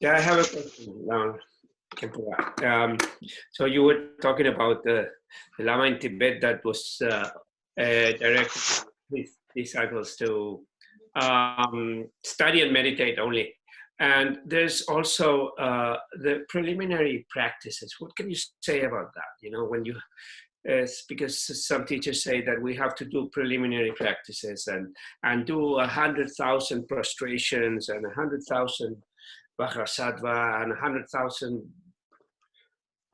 Yeah, I have a question. Kempua. So you were talking about the Lama in Tibet that was directed his disciples to study and meditate only. And there's also the preliminary practices. What can you say about that? You know, when you because some teachers say that we have to do preliminary practices and do 100,000 prostrations and 100,000 Vajrasattva and 100,000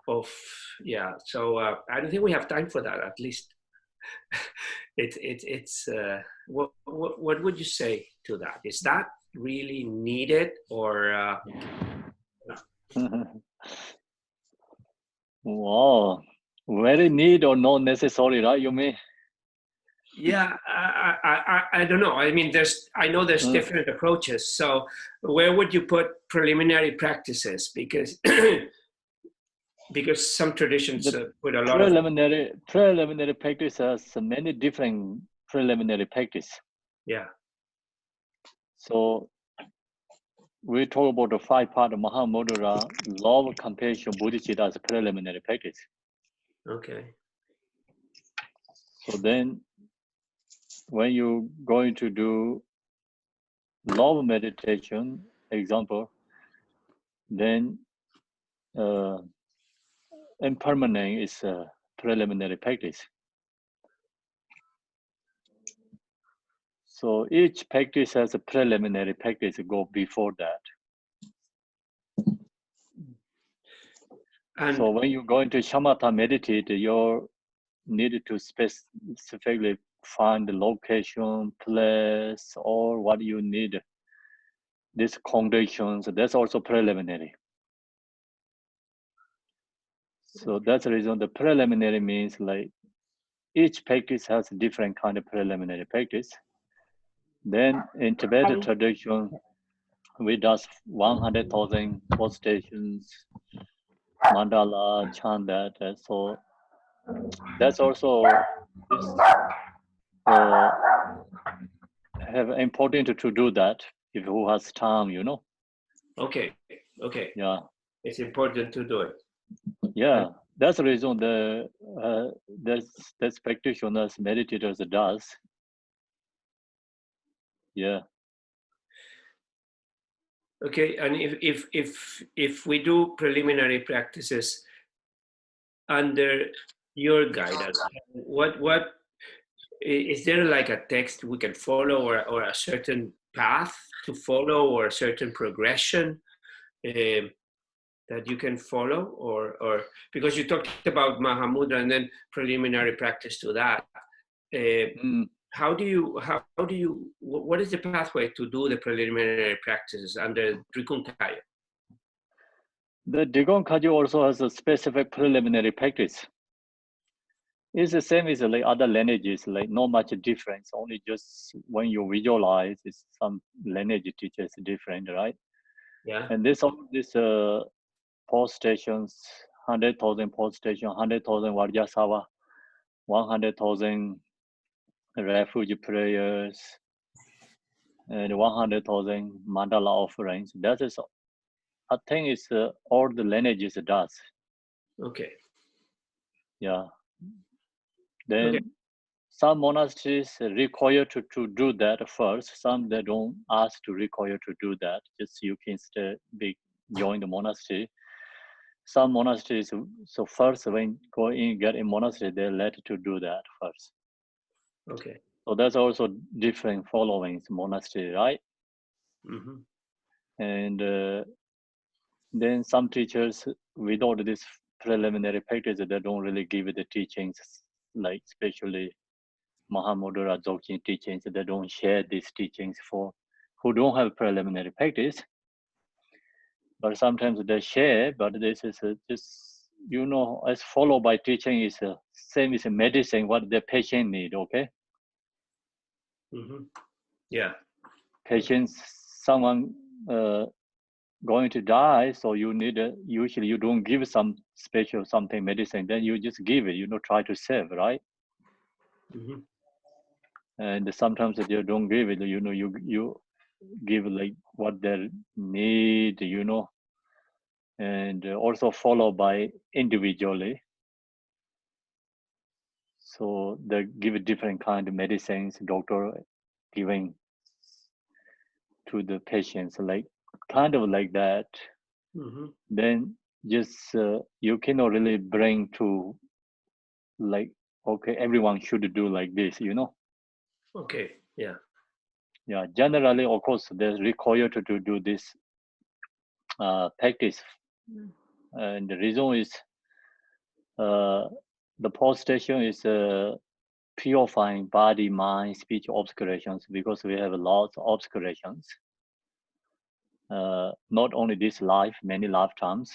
of So I don't think we have time for that. At least it's what would you say to that? Is that really needed or? Wow, very need or not necessary, right? You mean? Yeah, I don't know. I mean, I know there's different approaches. So where would you put preliminary practices? Because because some traditions put a lot of preliminary practice has many different preliminary practice. Yeah. So we talk about the 5 part of Mahamudra, love, compassion, bodhicitta as a preliminary practice. Okay. So then when you're going to do love meditation, example, then impermanence is a preliminary practice. So each practice has a preliminary practice go before that. And so when you go into shamatha meditate, you need to specifically find the location, place, or what you need. These conditions, that's also preliminary. So that's the reason the preliminary means like each practice has a different kind of preliminary practice. Then in Tibetan tradition, we does 100,000 postations, mandala, chant that. So that's also this have important to do that if who has time, you know. Okay. Yeah. It's important to do it. Yeah, that's the reason the that's practitioners, meditators does. Yeah. Okay, and if we do preliminary practices under your guidance, what is there like a text we can follow or a certain path to follow or a certain progression that you can follow or because you talked about Mahamudra and then preliminary practice to that. How do you what is the pathway to do the preliminary practices under Drikung Kagyu? The Drikung Kagyu also has a specific preliminary practice. It's the same as like other lineages, like not much difference. Only just when you visualize, it's some lineage teachers different, right? Yeah. And this post stations, 100,000 post station, 100,000 Vajrasattva, 100,000 refuge prayers, and 100,000 mandala offerings. That is, I think it's all the lineages does. Okay. Yeah. Then some monasteries require to do that first. Some they don't ask to require to do that. Just you can join the monastery. Some monasteries, so first when go in get in monastery, they're let to do that first. Okay. So that's also different followings monastery, right? Mm-hmm. And then some teachers without this preliminary practice, they don't really give the teachings, like especially Mahamudra Dzogchen teachings. They don't share these teachings for who don't have preliminary practice. But sometimes they share, but this is just, you know, as followed by teaching is same as medicine, what the patient need, okay? Mm-hmm. Yeah. Patients, someone going to die, so you need usually you don't give some special something medicine, then you just give it, you know, try to save, right? Mm-hmm. And sometimes you don't give it, you know, you give like what they need, you know, and also followed by individually. So they give different kind of medicines, doctor giving to the patients, like kind of like that. Mhm. Then just you cannot really bring to like, okay, everyone should do like this, you know. Okay. Yeah. Yeah, generally, of course, they're required to do this practice, and the reason is the post station is purifying body, mind, speech obscurations, because we have lots of obscurations. Not only this life, many lifetimes,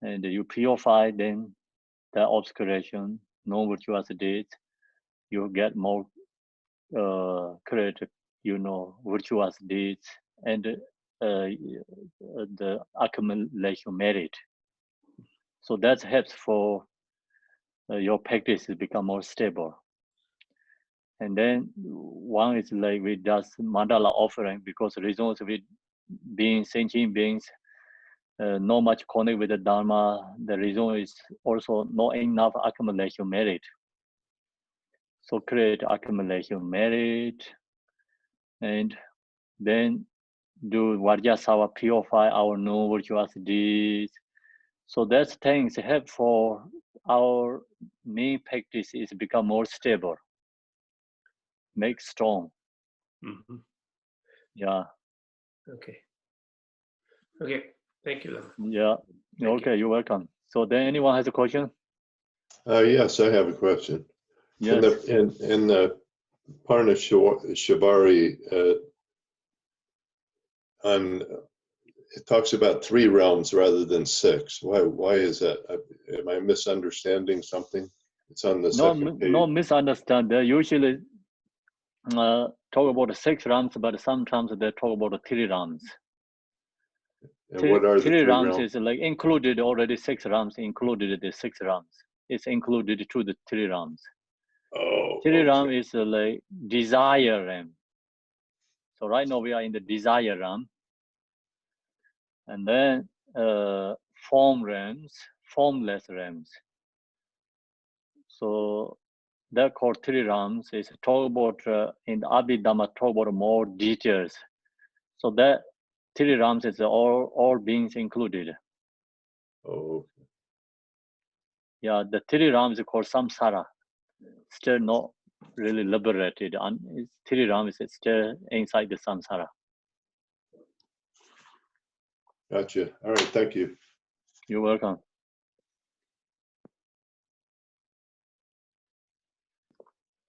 and you purify then the obscuration, no virtuous deeds, you get more creative, you know, virtuous deeds, and the accumulation merit. So that helps for your practice to become more stable. And then one is like we just mandala offering, because the reason is we being sentient beings, not much connect with the Dharma. The reason is also not enough accumulation merit. So create accumulation merit, and then do Vajrasattva, purify our no virtuous deeds. So that's things help for our main practice is become more stable, make strong. Mhm. Yeah. Okay. Okay. Thank you, Lama. Yeah. Thank Okay, you're welcome. So then anyone has a question? Yes, I have a question. Yes. In the Parna Shibari, it talks about 3 realms rather than 6. Why is that? Am I misunderstanding something? It's on the second page. No misunderstand. They usually talk about the 6 realms, but sometimes they talk about the 3 realms. And what are the 3 realms realms? is like included already. 6 realms included the 6 realms. It's included to the 3 realms. Oh, 3 okay. realm is like desire realm. So right now we are in the desire realm, and then form realms, formless realms. So they're called 3 realms. It's talk about in the Abhidhamma talk about more details. So that 3 realms is all beings included. Oh, okay. Yeah, the 3 realms is called samsara. Still not really liberated, and 3 realms is still inside the samsara. Gotcha. All right, thank you. You're welcome.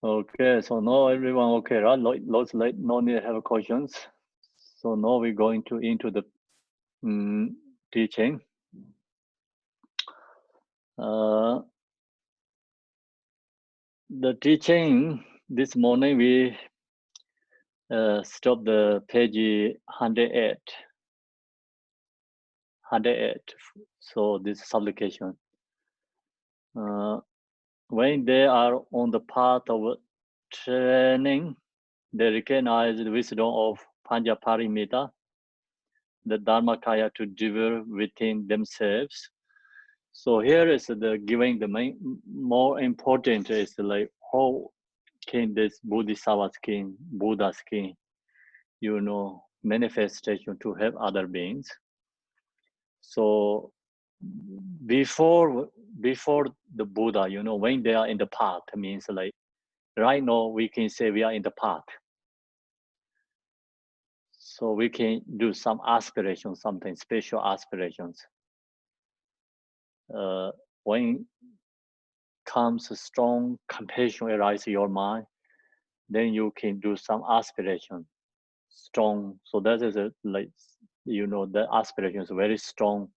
Okay, so now everyone okay, right? Lots like no need to have questions. So now we're going to into the teaching. The teaching this morning we stopped the page 108. 108. So this supplication. When they are on the path of training, they recognize the wisdom of Panchaparimita, the Dharmakaya to develop within themselves. So here is the giving the main, more important is like how can this Bodhisattva skin, Buddha skin, you know, manifestation to help other beings. So before the Buddha, you know, when they are in the path, means like right now we can say we are in the path. So we can do some aspirations, something special aspirations. When comes a strong compassion arise in your mind, then you can do some aspiration, strong. So that is a, like, you know, the aspiration is very strong.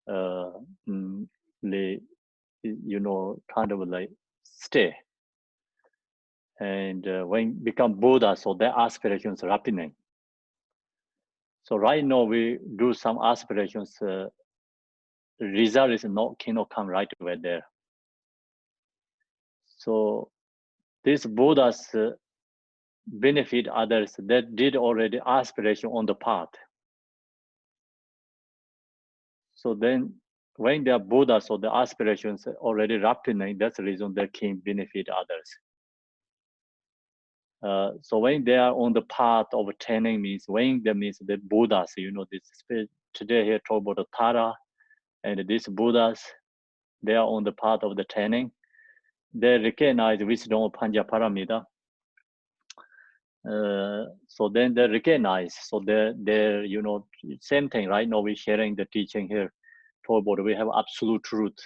You know, kind of like stay. And when become Buddha, so their aspirations are happening. So right now we do some aspirations. Result is cannot come right away there. So these Buddhas benefit others that did already aspiration on the path. So then when they are Buddha, so the aspirations are already ripening, that's the reason they can benefit others. So when they are on the path of attaining means, when that means the Buddhas, this today here talk about the Tara, and these Buddhas, they are on the path of the attaining. They recognize wisdom of Panchaparamita. So then they recognize, so they're same thing, right? Now we're sharing the teaching here, talk about we have absolute truth,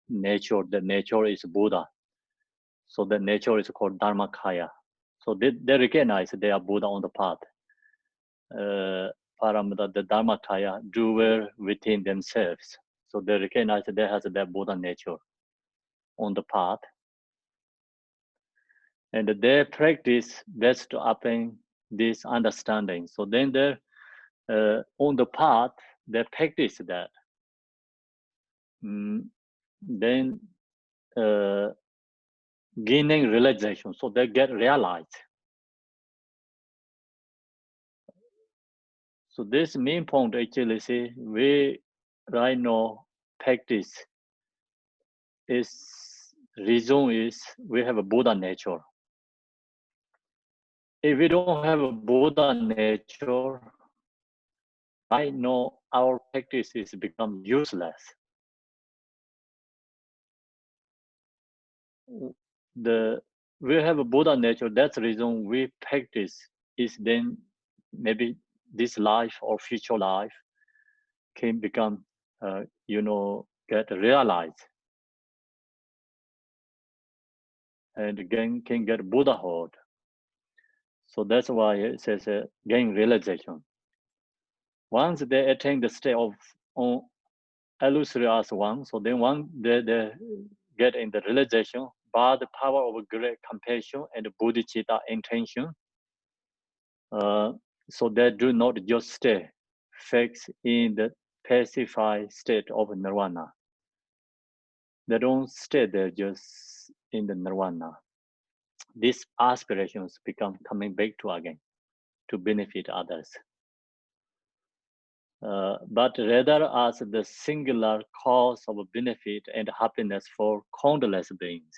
nature, the nature is Buddha. So the nature is called Dharmakaya. So they recognize they are Buddha on the path. Paramita, the Dharmakaya, doer within themselves. So they recognize they have that Buddha nature on the path. And they practice best to upend this understanding. So then they're on the path, they practice that. Then gaining realization, so they get realized. So this main point actually, see, we right now practice is reason is we have a Buddha nature. If we don't have a Buddha nature, right now our practice is become useless. We have a Buddha nature, that's the reason we practice is then maybe this life or future life can become, get realized. And again, can get Buddhahood. So that's why it says gain realization. Once they attain the state of illusory as one, so then one they get in the realization by the power of great compassion and bodhicitta intention. So they do not just stay fixed in the pacified state of nirvana. They don't stay there just in the nirvana. These aspirations become coming back to again to benefit others. But rather as the singular cause of benefit and happiness for countless beings.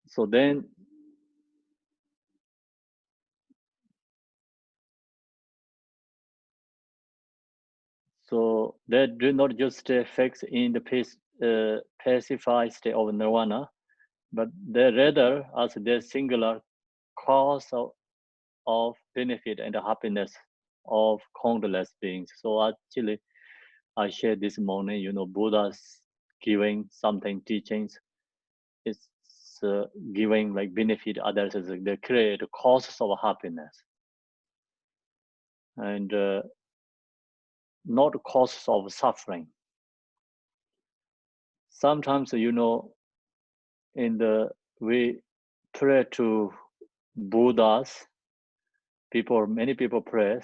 So then, so they do not just stay fixed in the pacified state of nirvana, but they rather as the singular cause of benefit and happiness of countless beings. So actually, I shared this morning, Buddha's giving something teachings. It's giving like benefit others as they create causes of happiness. And not causes of suffering. Sometimes, we pray to Buddhas, many people pray,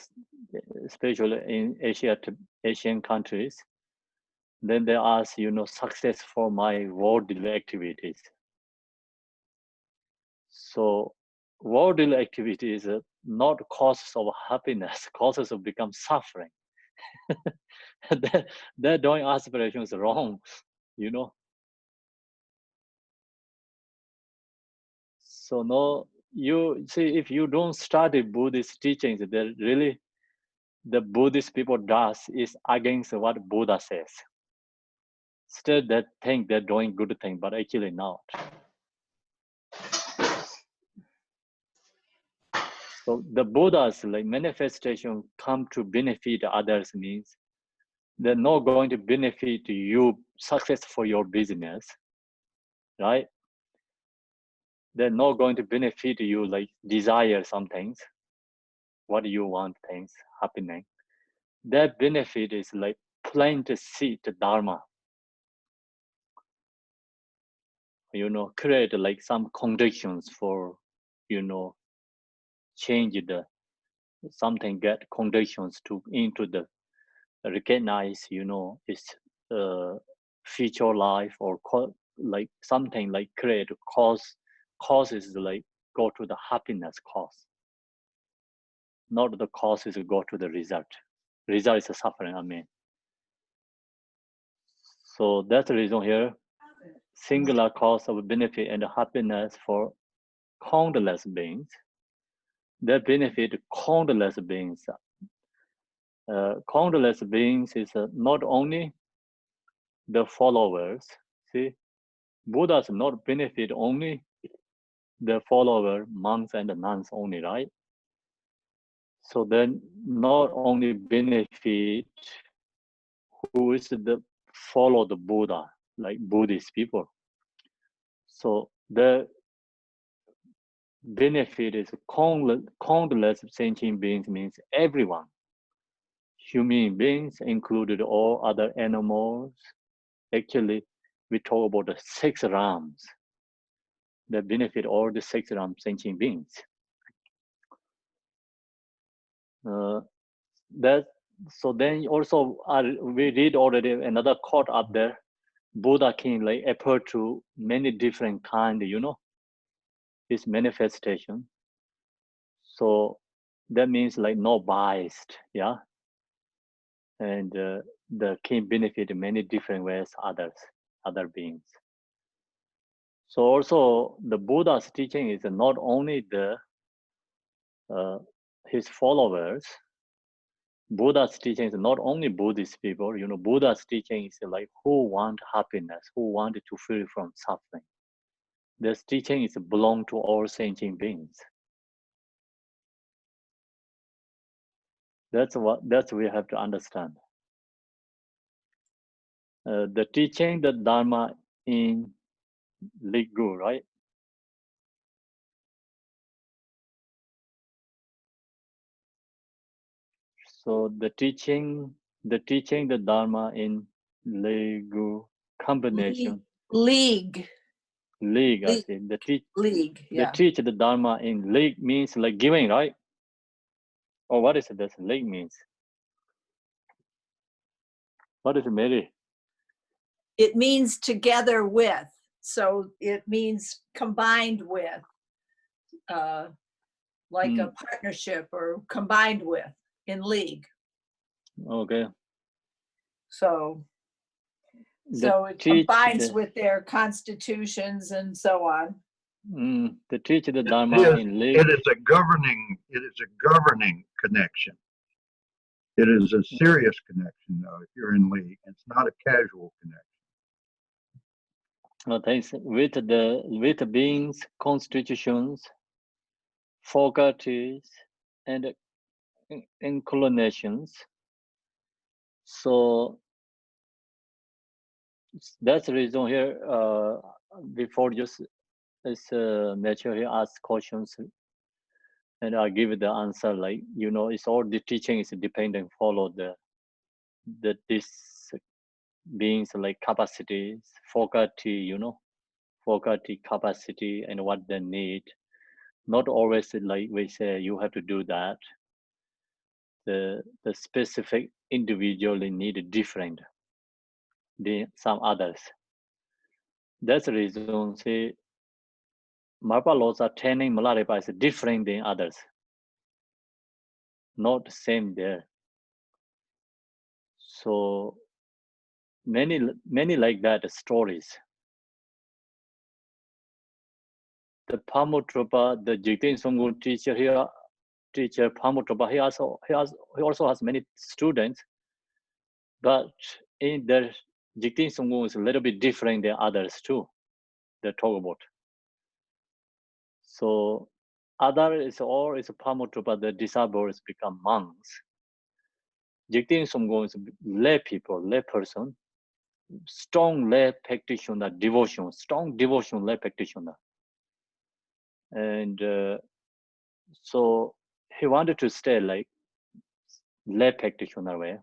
especially in Asian countries. Then they ask, success for my worldly activities. So worldly activities are not causes of happiness, causes of become suffering. They're doing aspirations wrong, So no, you see, if you don't study Buddhist teachings, the Buddhist people does is against what Buddha says. Still, they think they're doing good thing, but actually not. So the Buddha's like manifestation come to benefit others means they're not going to benefit you success for your business, right? They're not going to benefit you like desire some things, what you want things happening. Their benefit is like plant seed dharma. Create like some conditions for, change something, get conditions into the recognize, its future life or like something like create causes like go to the happiness cause. not the causes go to the result. Result is a suffering, I mean. So that's the reason here, singular cause of benefit and happiness for countless beings. That benefit countless beings. Countless beings is not only the followers. See, Buddhas not benefit only the follower, monks and the nuns only, right? So then not only benefit who is the follow the Buddha, like Buddhist people. So the benefit is countless sentient beings, means everyone. Human beings included all other animals. Actually, we talk about the 6 realms that benefit all the 6 realms sentient beings. So then also we read already another quote up there. Buddha can like appear to many different kind, his manifestation. So that means like no biased, yeah. And the king benefit in many different ways other beings. So also the Buddha's teaching is not only the his followers. Buddha's teaching is not only Buddhist people. Buddha's teaching is like who want happiness, who want to free from suffering. This teaching is belong to all sentient beings. That's we have to understand. The teaching, the Dharma in Liggu, right? So the teaching, the Dharma in Liggu combination. League. I see. League, yeah. The teach the Dharma in league means like giving, right? Or what is it that league means? What is it, Mary? It means together with. So it means combined with, like a partnership or combined with in league. Okay. So it combines with their constitutions and so on. The teach the Dharma in league. It is a governing connection. It is a serious connection, though. If you're in league, it's not a casual connection. No, thanks. With the beings, constitutions, faculties, and inclinations. So that's the reason here. Before just this nature here asks questions, and I give the answer like it's all the teaching is dependent follow this beings like capacities, faculty, faculty capacity and what they need. Not always like we say you have to do that. The specific individually need different than some others. That's the reason say Marpa laws are training Malaripa is different than others. Not the same there. So many like that stories. The Pamutropa, the Jigten Songul teacher Pamutropa, he also has many students, but in the Jigten Songul is a little bit different than others too. They talk about. So other is Pamutropa, the disciples become monks. Jigten Songul is lay people, lay person, strong lay practitioner, devotion, strong devotion lay practitioner. And so he wanted to stay like lay practitioner way.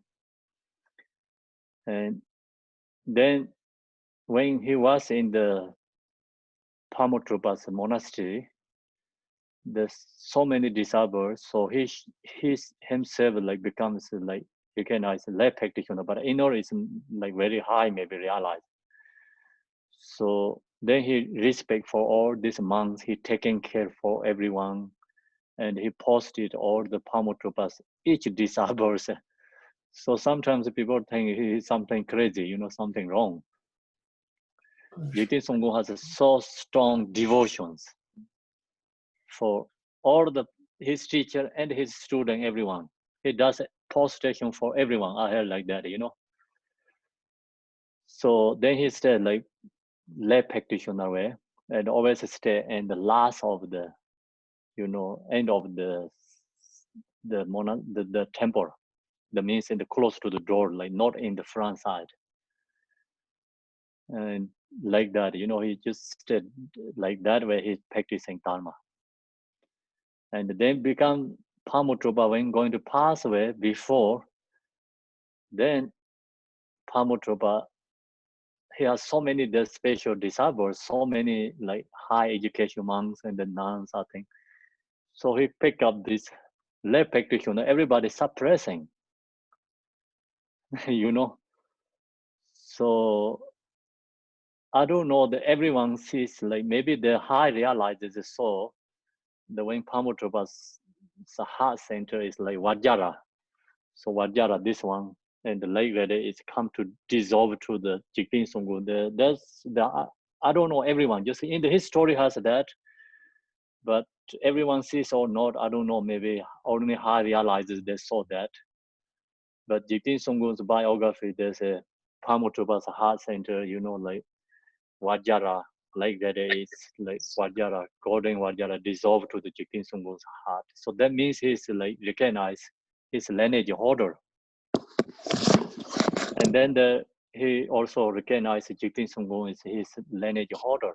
And then when he was in the Pamutropa's monastery, there's so many disciples, so he himself like becomes like recognized lay practitioner, but inner is like very high, maybe realized. So then he respect for all these monks, he taking care for everyone, and he posted all the Pamotrupas, each disciples. So sometimes people think he is something crazy, you know, something wrong. Jigten Songkhon has so strong devotions for all his teacher and his student, everyone. He does prostration for everyone. I heard like that, you know. So then he stayed like lay practitioner way, and always stay in the last of the, you know, end of the temple. That means in the close to the door, like not in the front side. And like that, you know, he just stayed like that way. He's practicing Dharma. And then become Pamotrupa when going to pass away before. Then Pamotrupa, he has so many the special disciples, so many like high education monks and the nuns, I think. So he picked up this lay practitioner, everybody suppressing, you know. So I don't know that everyone sees, like maybe the high realizes so the when Pamotrupa's heart center is like Vajjara. So Vajjara, this one, and the lake that is come to dissolve to the Jigten Songkhon. I don't know everyone, just in the history has that, but everyone sees or not, I don't know, maybe only high realizes they saw that. But Jigten Songkhon's biography, there's a Pamotrupa's heart center, you know, like Vajjara, like that is like Vajjara, golden Vajjara dissolved to the Jigten Songkhon's heart. So that means he's like recognized his lineage holder. And then he also recognized Jigten Songkhon is his lineage holder.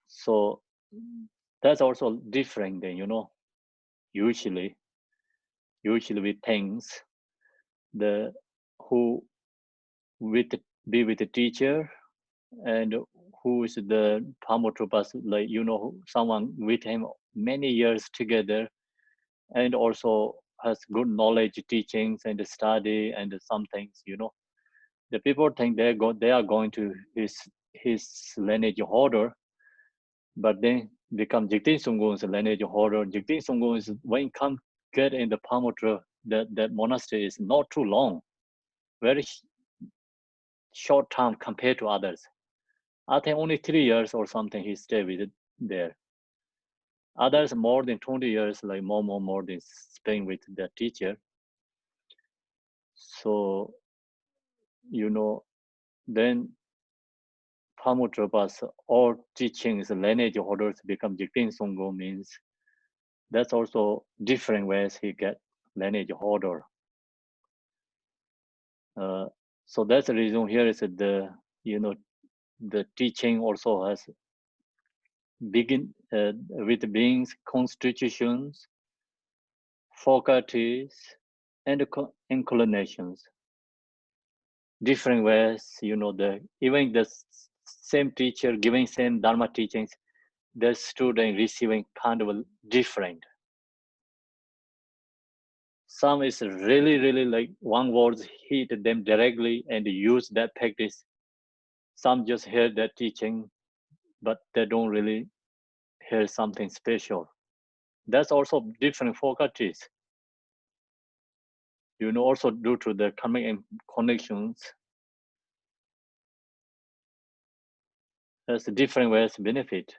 So that's also different than, you know, usually we think the who be with the teacher and who is the Pamotrupas, like, you know, someone with him many years together and also has good knowledge, teachings and study and some things, you know. The people think they are going to his lineage holder, but then become Jigten Songkhon's lineage holder. Jigten Songkhon is when come get in the Pamotru, that monastery is not too long, very short time compared to others. I think only 3 years or something he stayed with it there. Others more than 20 years, like more than staying with the teacher. So, you know, then Pamotrupa's all teachings, lineage holders become Jigten Songkhon means that's also different ways he get lineage holder. So that's the reason here is the, you know, the teaching also has begin with beings, constitutions, faculties, and inclinations. Different ways, you know, even the same teacher giving same Dharma teachings, the student receiving kind of different. Some is really like one words hit them directly and use that practice. Some just hear that teaching, but they don't really hear something special. That's also different faculties. You know, also due to the coming connections, there's different ways to benefit.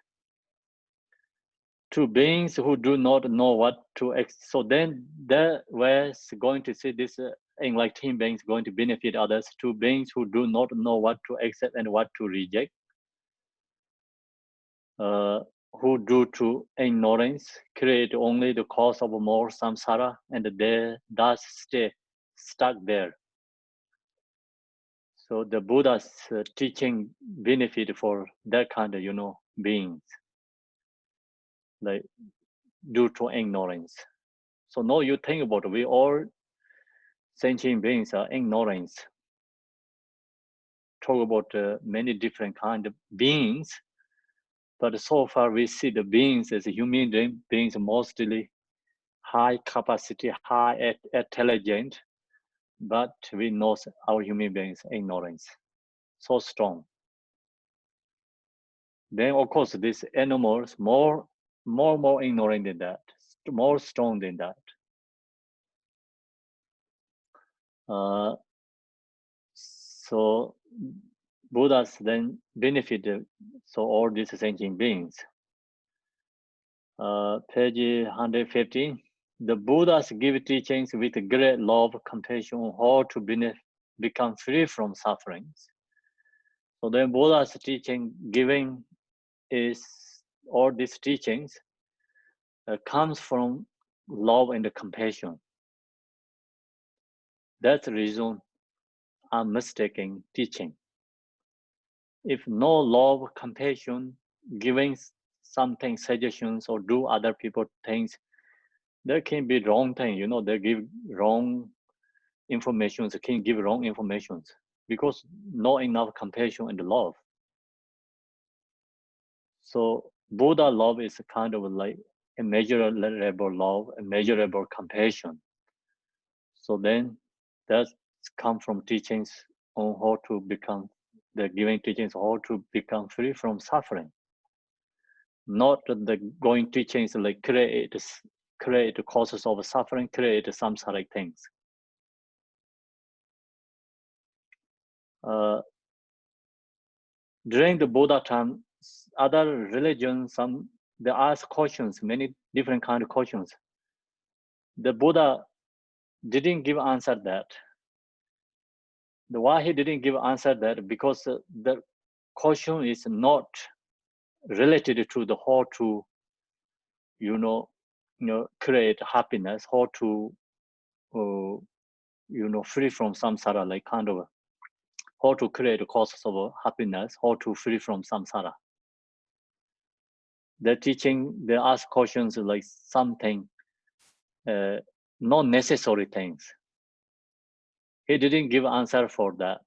To beings who do not know what to, so then there was going to see this enlightened beings going to benefit others. To beings who do not know what to accept and what to reject, who due to ignorance create only the cause of more samsara and they thus stay stuck there. So the Buddha's teaching benefit for that kind of, you know, beings, like due to ignorance. So now you think about it, we all sentient beings are ignorance. Talk about many different kind of beings, but so far we see the beings as human beings mostly high capacity, high intelligent, but we know our human beings ignorance so strong. then of course these animals more ignorant than that, more strong than that. So Buddhas then benefited, so all these sentient beings. Page 115. The Buddhas give teachings with great love, compassion, how to become free from sufferings. So then Buddha's teaching, giving is, all these teachings comes from love and compassion. That's the reason I'm mistaking teaching. If no love, compassion, giving something, suggestions, or do other people things, there can be wrong thing, they give wrong information, they can give wrong information because not enough compassion and love. So Buddha love is kind of like a measurable love, a measurable compassion. So then that's come from teachings on how to become, the giving teachings how to become free from suffering. Not the going teachings like create the causes of suffering, create samsaric things. During the Buddha time, other religions, they ask questions, many different kind of questions. The Buddha didn't give answer that. Why he didn't give answer that? Because the question is not related to the how to, create happiness, how to, free from samsara, like kind of how to create causes of happiness, how to free from samsara. The teaching, they ask questions like something, not necessary things. He didn't give answer for that.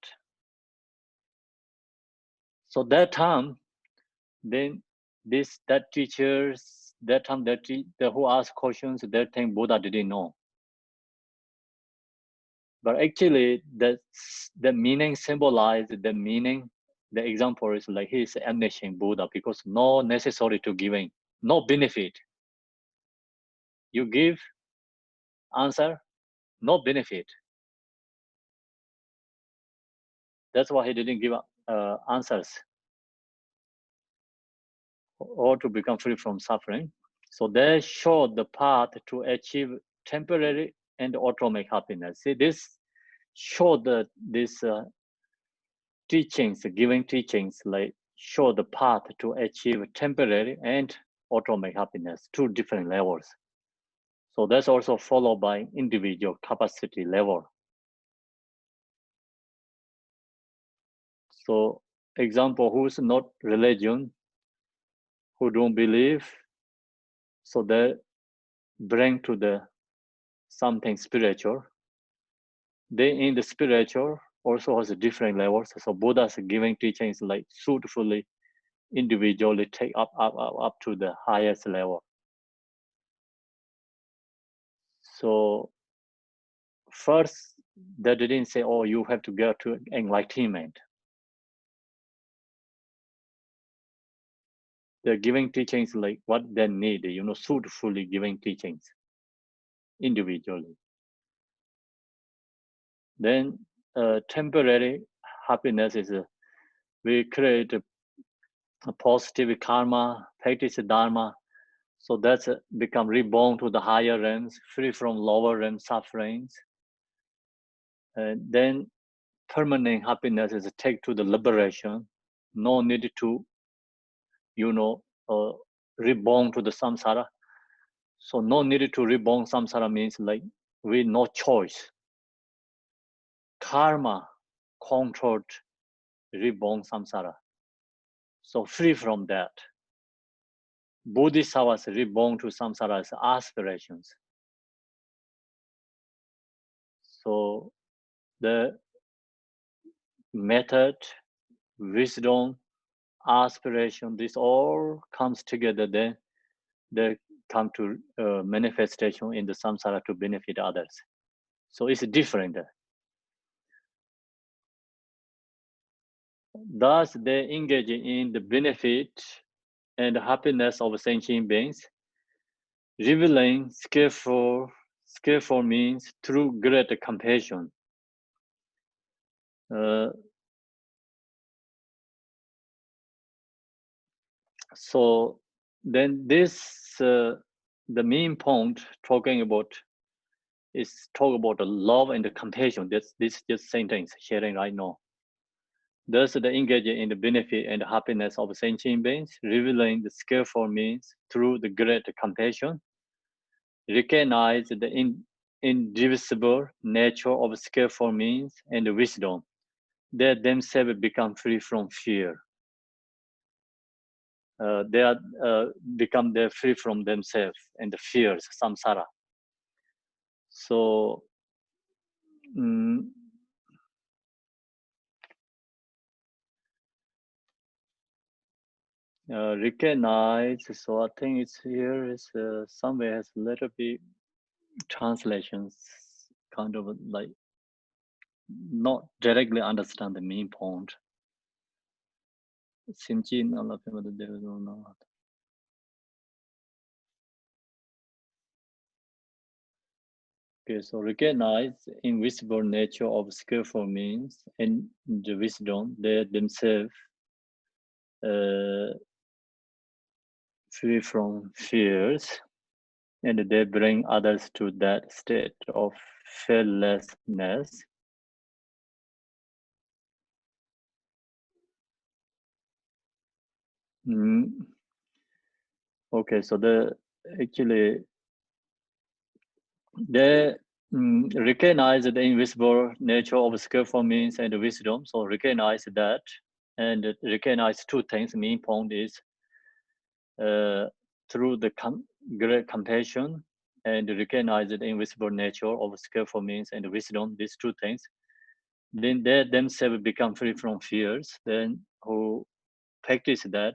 So that time, then that teachers, that time who asked questions, that thing Buddha didn't know. But actually, the meaning symbolized the meaning. The example is like he is omniscient Buddha because no necessary to giving, no benefit. You give answer, no benefit. That's why he didn't give answers or to become free from suffering. So they showed the path to achieve temporary and automatic happiness. See, this showed these teachings, giving teachings, like show the path to achieve temporary and automatic happiness, 2 different levels. So that's also followed by individual capacity level. So example, who's not religion, who don't believe, so they bring to the something spiritual. They in the spiritual also has different levels. So Buddha's giving teachings like suitfully, individually take up to the highest level. So first, they didn't say, oh, you have to go to enlightenment. They're giving teachings like what they need, suitfully giving teachings individually. Then temporary happiness is we create a positive karma, practice dharma, so that's become reborn to the higher realms, free from lower realm sufferings. And then permanent happiness is take to the liberation, no need to, reborn to the samsara. So no need to reborn samsara means like we no choice. Karma controlled reborn samsara. So free from that. Bodhisattvas reborn to samsara as aspirations. So the method, wisdom, aspiration, this all comes together, then they come to manifestation in the samsara to benefit others. So it's different. thus they engage in the benefit and happiness of sentient beings, revealing skillful means through great compassion. So then this, the main point talking about is talk about the love and the compassion. This just sentence sharing right now. Thus they engage in the benefit and happiness of sentient beings, revealing the skillful means through the great compassion, recognize the indivisible nature of skillful means and the wisdom, that themselves become free from fear. They are become free from themselves and the fears, samsara. So recognize. So I think it's here is somewhere has a little bit translations, kind of like not directly understand the main point. Simjin Allah not. Okay, so recognize invisible nature of skillful means and the wisdom they themselves free from fears, and they bring others to that state of fearlessness. Okay, so actually they recognize the invisible nature of skillful means and wisdom. So recognize that, and recognize two things. Main point is through the great compassion and recognize the invisible nature of skillful means and wisdom. These two things, then they themselves become free from fears. Then who practice that,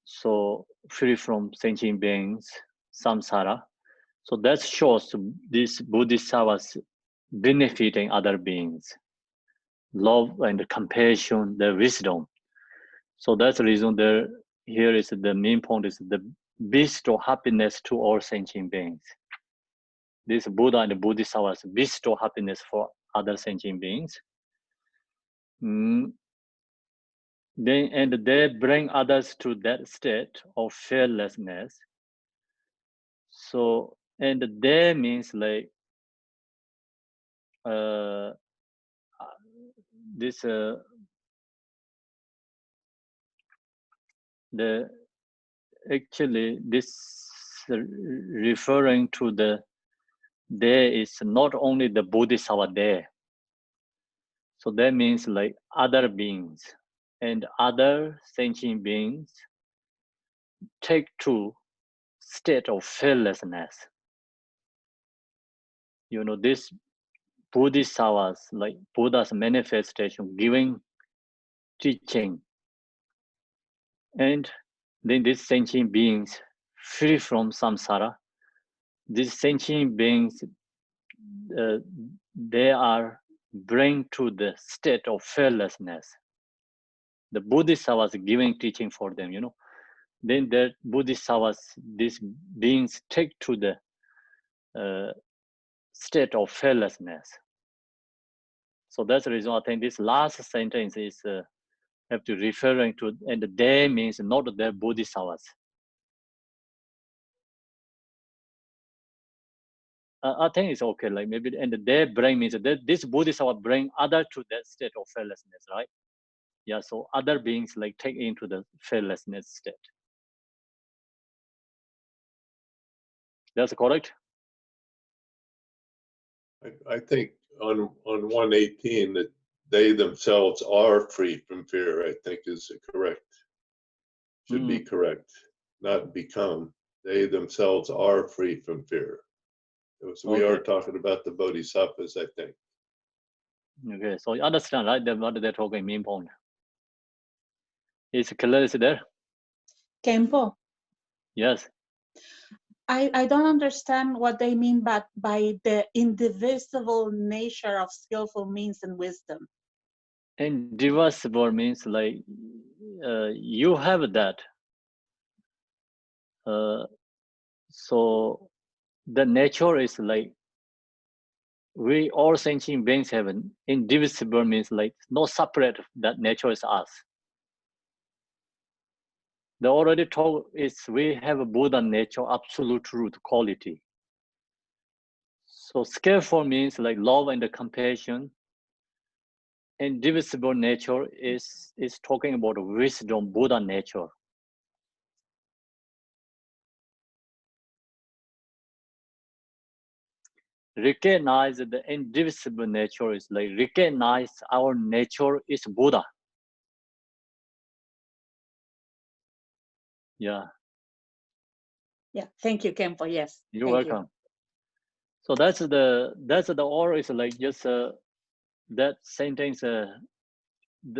so free from sentient beings, samsara. So that shows these bodhisattvas benefiting other beings, love and compassion, the wisdom. So that's the reason there. Here is the main point is the bestow happiness to all sentient beings. This Buddha and the bodhisattvas bestow happiness for other sentient beings. Then and they bring others to that state of fearlessness. So and they means like this the actually this referring to the there is not only the bodhisattva there. So that means like other beings and other sentient beings take to state of fearlessness. You know, this bodhisattvas, like Buddha's manifestation, giving teaching, and then these sentient beings free from samsara. These sentient beings, they are bring to the state of fearlessness. The bodhisattvas giving teaching for them, you know. Then the bodhisattvas, these beings take to the state of fearlessness. So that's the reason I think this last sentence is have to referring to, and they means not the bodhisattvas. I think it's okay, like maybe, and they bring means that this bodhisattva bring other to that state of fearlessness, right? Yeah, so other beings like take into the fearlessness state. That's correct? I think on 118 that they themselves are free from fear, I think is correct. Should be correct, not become. They themselves are free from fear. So we are talking about the bodhisattvas, I think. Okay, so you understand, right? What they're talking main point. Is clear is there? Kempo, Yes. I don't understand what they mean by the indivisible nature of skillful means and wisdom. indivisible means like you have that. So the nature is like we all sentient beings have an indivisible means like no separate, that nature is us. The already told is we have a Buddha nature, absolute truth, quality. So skillful means like love and the compassion. Indivisible nature is talking about wisdom, Buddha nature. Recognize the indivisible nature is like recognize our nature is Buddha. Yeah. Yeah, thank you, Kempo. Yes. You're thank welcome. So that's the or is like just that sentence.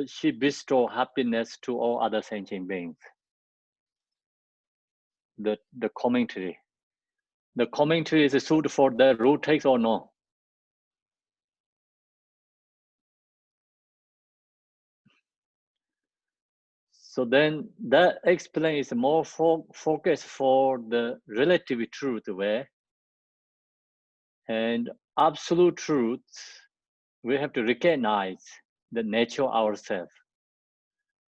She bestow happiness to all other sentient beings. The commentary. The commentary is suited for the root text or no? So then that explain is more focus for the relative truth where and absolute truth we have to recognize the nature ourselves.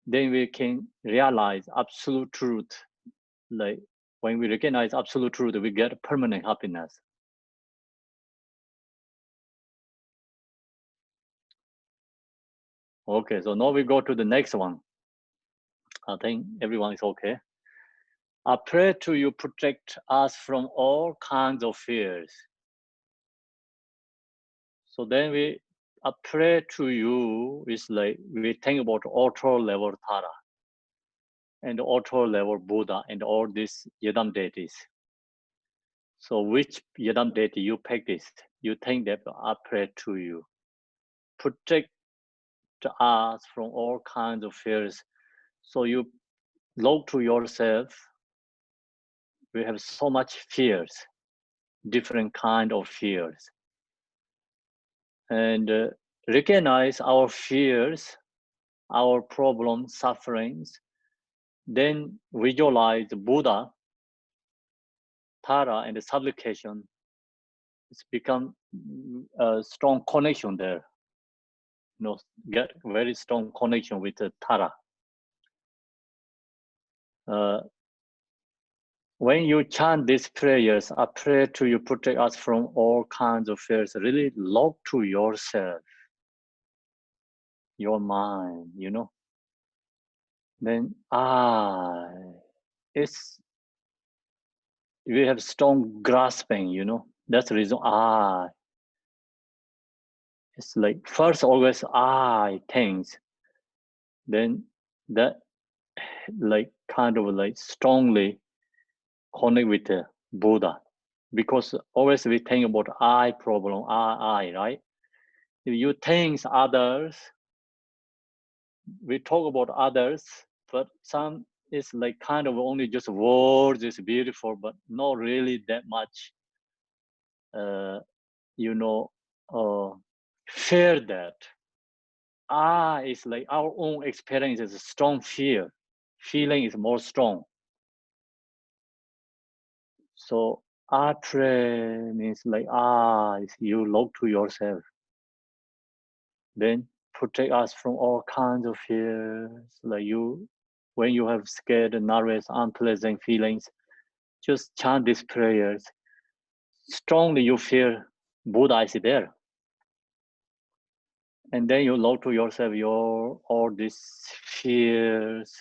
Then we can realize absolute truth. Like when we recognize absolute truth, we get permanent happiness. Okay, so now we go to the next one. I think everyone is okay. I pray to you protect us from all kinds of fears. So then I pray to you is like we think about auto level Tara and auto level Buddha and all these Yidam deities. So which Yidam deity you practiced, you think that I pray to you. Protect us from all kinds of fears. So you look to yourself, we have so much fears, different kind of fears. And recognize our fears, our problems, sufferings, then visualize Buddha, Tara, and the supplication. It's become a strong connection there. You know, get very strong connection with Tara. When you chant these prayers, I pray to you protect us from all kinds of fears. Really look to yourself, your mind, you know. Then we have strong grasping, you know. That's the reason it's like first always things, then that like kind of like strongly connect with the Buddha, because always we think about I problem, I, right? If you think others, we talk about others, but some is like kind of only just words, is beautiful, but not really that much, you know, fear that. It's like our own experience is a strong fear. Feeling is more strong. So I pray means like you look to yourself. Then protect us from all kinds of fears. Like when you have scared, nervous, unpleasant feelings, just chant these prayers. Strongly you feel Buddha is there. And then you look to yourself, all these fears,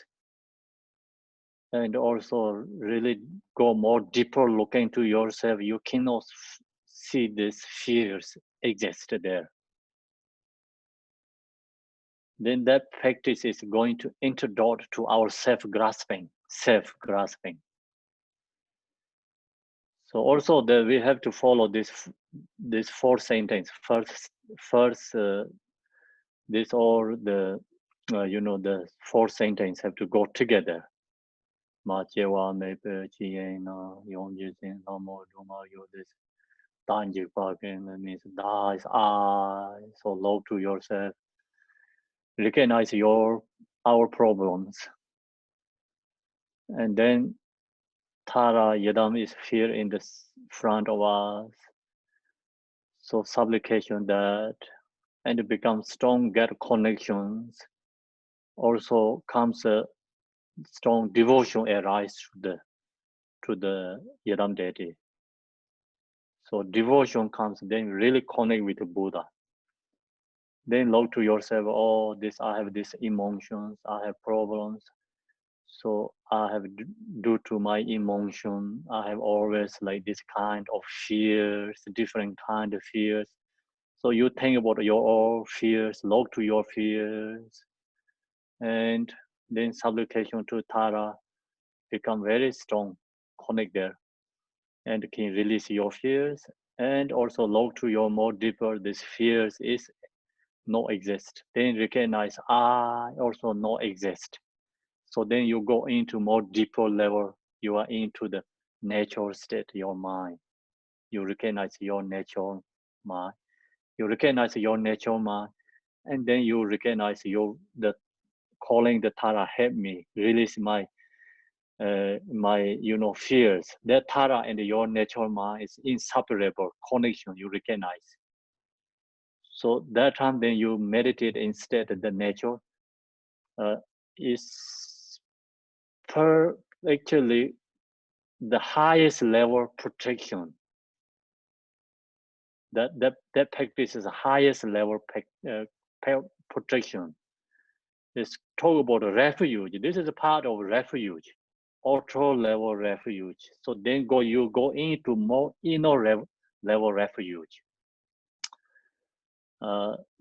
and also really go more deeper look into yourself. You cannot see these fears exist there. Then that practice is going to introduce to our self-grasping. So also we have to follow this four sentence. First, this or the the four sentence have to go together. Ma chewa me pe chi na yong ji sin na mo do ma yo this dan ji pa ken means da is I. So look to yourself. recognize our problems. And then Tara Yadam is here in the front of us. So supplication that, and it becomes strong get connections. Also comes a strong devotion arise to the Yadam deity. So devotion comes, then really connect with the Buddha. Then look to yourself, oh, I have these emotions, I have problems. So I have, due to my emotion, I have always like this kind of fears, different kind of fears. So you think about your own fears, look to your fears, and then supplication to Tara become very strong, connect there, and can release your fears, and also look to your more deeper, this fears is no exist. Then recognize I also no exist. So then you go into more deeper level, you are into the natural state, your mind. You recognize your natural mind. You recognize your natural mind, and then you recognize the calling the Tara, help me, release my fears. That Tara and your natural mind is inseparable connection, you recognize. So that time then you meditate instead of the nature is actually the highest level protection. That practice is the highest level protection. It's talk about a refuge. This is a part of refuge, ultra level refuge. So then you go into more inner level refuge.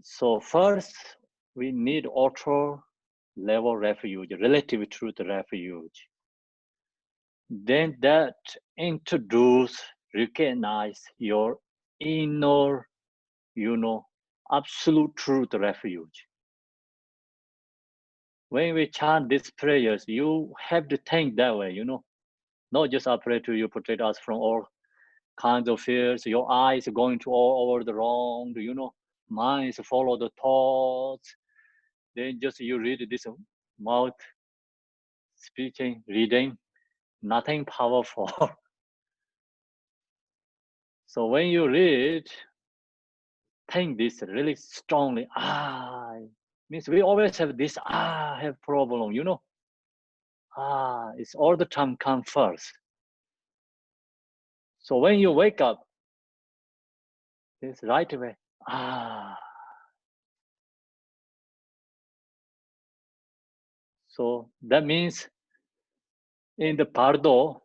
So first we need ultra level refuge, relative truth refuge. Then that recognize your inner, absolute truth refuge. When we chant these prayers, you have to think that way, not just I pray to you, protect us from all kinds of fears. Your eyes are going to all over the wrong, minds follow the thoughts. Then just you read this mouth speaking, reading, nothing powerful. So when you read, think this really strongly. Means we always have this have problem, it's all the time come first. So when you wake up, it's right away. So that means in the Pardo,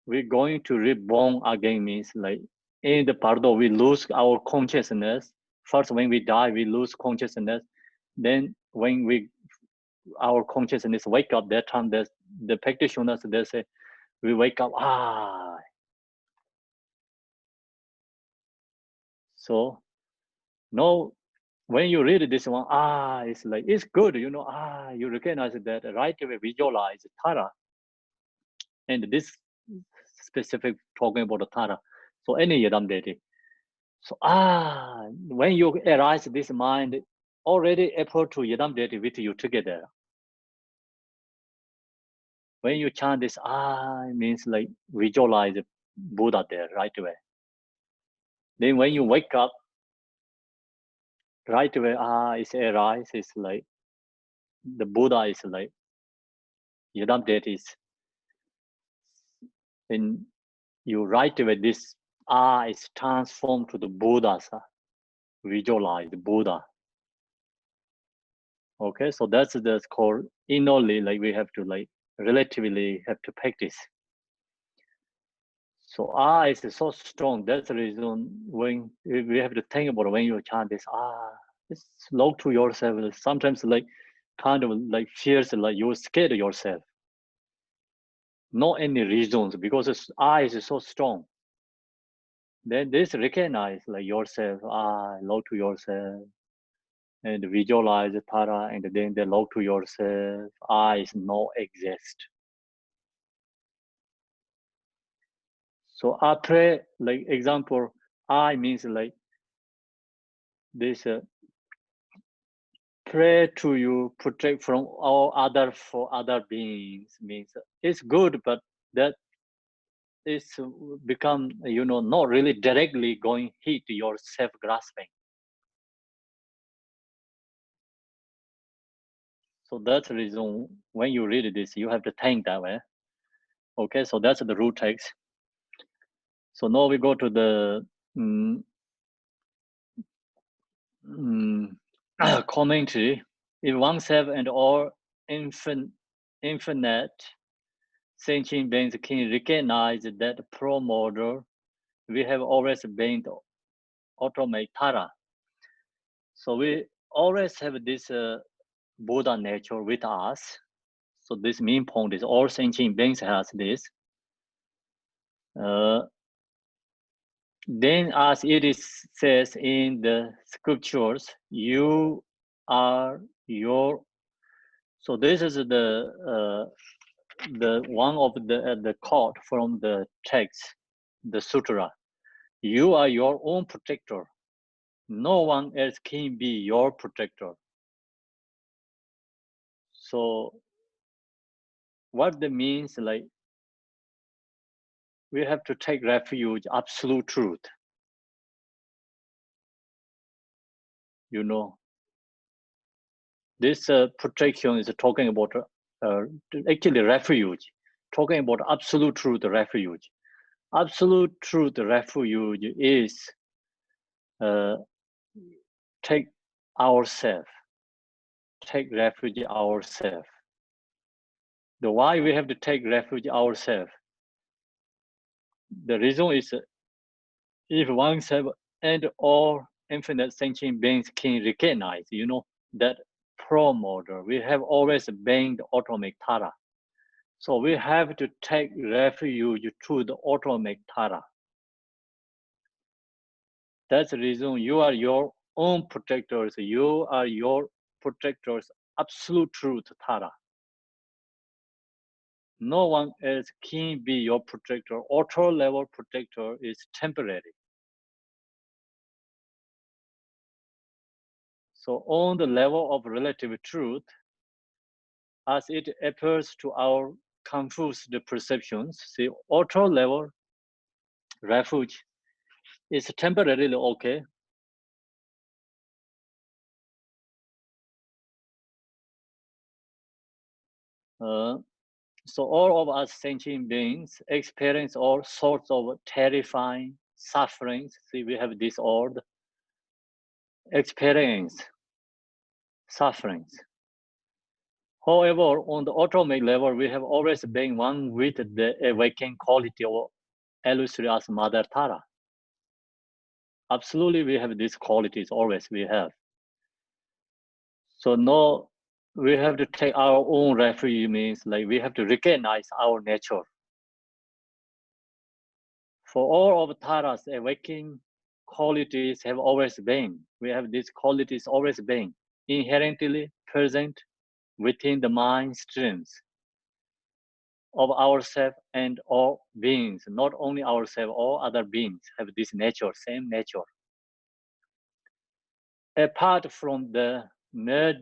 we're going to reborn again. Means like in the Pardo, we lose our consciousness. First, when we die, we lose consciousness. Then when our consciousness wake up, that time there's the practitioners, they say, we wake up, So no, when you read this one, it's like, it's good, you recognize that right away, visualize Tara. And this specific talking about the Tara. So any Yadam deity. So when you arise this mind, already approach to Yadam deity with you together. When you chant this it means like visualize Buddha there right away. Then when you wake up, right away, it's arise, it's like the Buddha is like Yadam deities. Then you right away, this is transformed to the Buddha's, visualize the Buddha. Okay, so that's called innerly, like we have to relatively have to practice. So is so strong. That's the reason when we have to think about when you chant this, it's low to yourself. Sometimes kind of fears, like you scared yourself. Not any reasons, because is so strong. Then this recognize yourself, low to yourself, and visualize Tara, and then the low to yourself, is no exist. So I pray, example, I means this pray to you, protect from all other beings means it's good, but that is become, you know, not really directly going hit your self-grasping. So that's the reason when you read this, you have to think that way. Okay, so that's the root text. So now we go to the commentary. If oneself and all infinite sentient beings can recognize that pro-model, we have always been the automate Tara. So we always have this Buddha nature with us. So this main point is all sentient beings has this. Then as it is says in the scriptures, you are your. So this is the one of the quote from the text, the sutra. You are your own protector. No one else can be your protector. So what that means, like, we have to take refuge, absolute truth. You know, this protection is talking about actually refuge, talking about absolute truth refuge. Absolute truth refuge is take ourselves, take refuge ourselves. The why we have to take refuge ourselves. The reason is if oneself and all infinite sentient beings can recognize, you know, that pro-model, we have always been the automic Tara. So we have to take refuge to the automic Tara. That's the reason you are your own protectors. You are your protectors, absolute truth Tara. No one else can be your protector. Auto level protector is temporary. So on the level of relative truth, as it appears to our confused perceptions, see, auto level refuge is temporarily okay. So all of us sentient beings experience all sorts of terrifying sufferings. See, we have disorder, experience sufferings. However, on the atomic level, we have always been one with the awakened quality of illustrious Mother Tara. Absolutely, we have these qualities, always we have. So no, we have to take our own refuge, means like we have to recognize our nature. For all of Tara's awakening qualities have always been, we have these qualities always been inherently present within the mind streams of ourselves and all beings. Not only ourselves, all other beings have this nature, same nature. Apart from the mere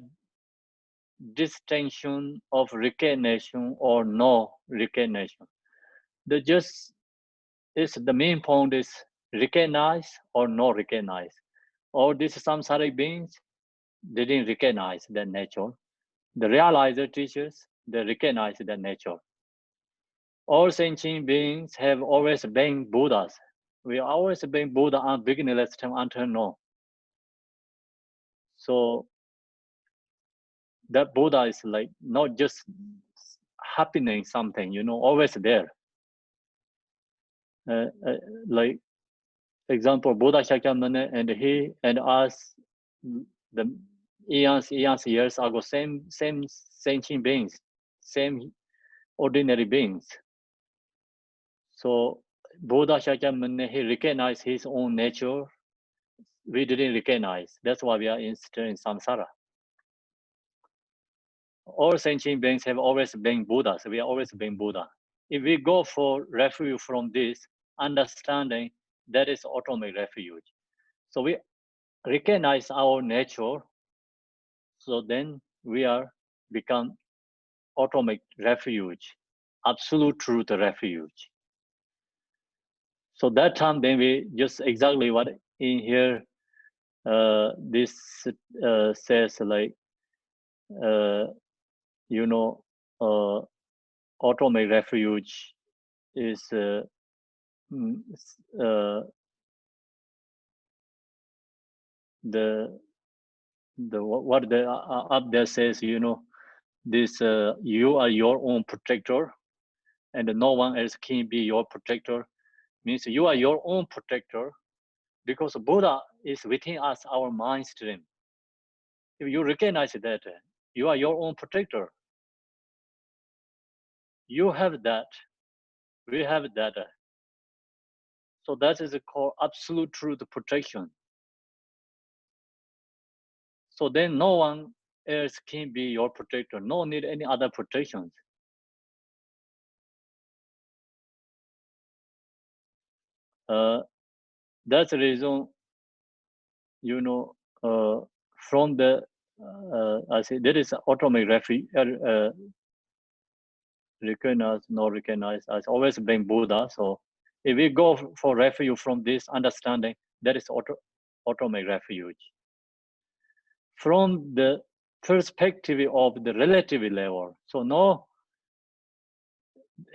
distinction of recognition or no recognition, the main point is recognize or no recognize. All these samsaric beings, they didn't recognize their nature. The realizer teachers, they recognize their nature. All sentient beings have always been Buddhas. We always been Buddha on beginningless time until now. So that Buddha is like not just happening something, you know, always there. Like example, Buddha Shakyamuni and he and us, the eons years ago, same sentient beings, same ordinary beings. So Buddha Shakyamuni, he recognized his own nature. We didn't recognize. That's why we are still in samsara. All sentient beings have always been Buddhas. We are always been Buddha. If we go for refuge from this understanding, that is automatic refuge. So we recognize our nature. So then we are become automatic refuge, absolute truth refuge. So that time then we just exactly what in here this says like you know automatic refuge is the what the up there says, you know, this you are your own protector and no one else can be your protector, means you are your own protector because Buddha is within us, our mind stream. If you recognize that you are your own protector, you have that, we have that. So that is called absolute truth protection. So then no one else can be your protector, no need any other protections. That's the reason, you know, from the, I say there is automatic refuge, recognize, not recognize, I always blame Buddha. So if we go for refuge from this understanding, that is automatic refuge. From the perspective of the relative level, so now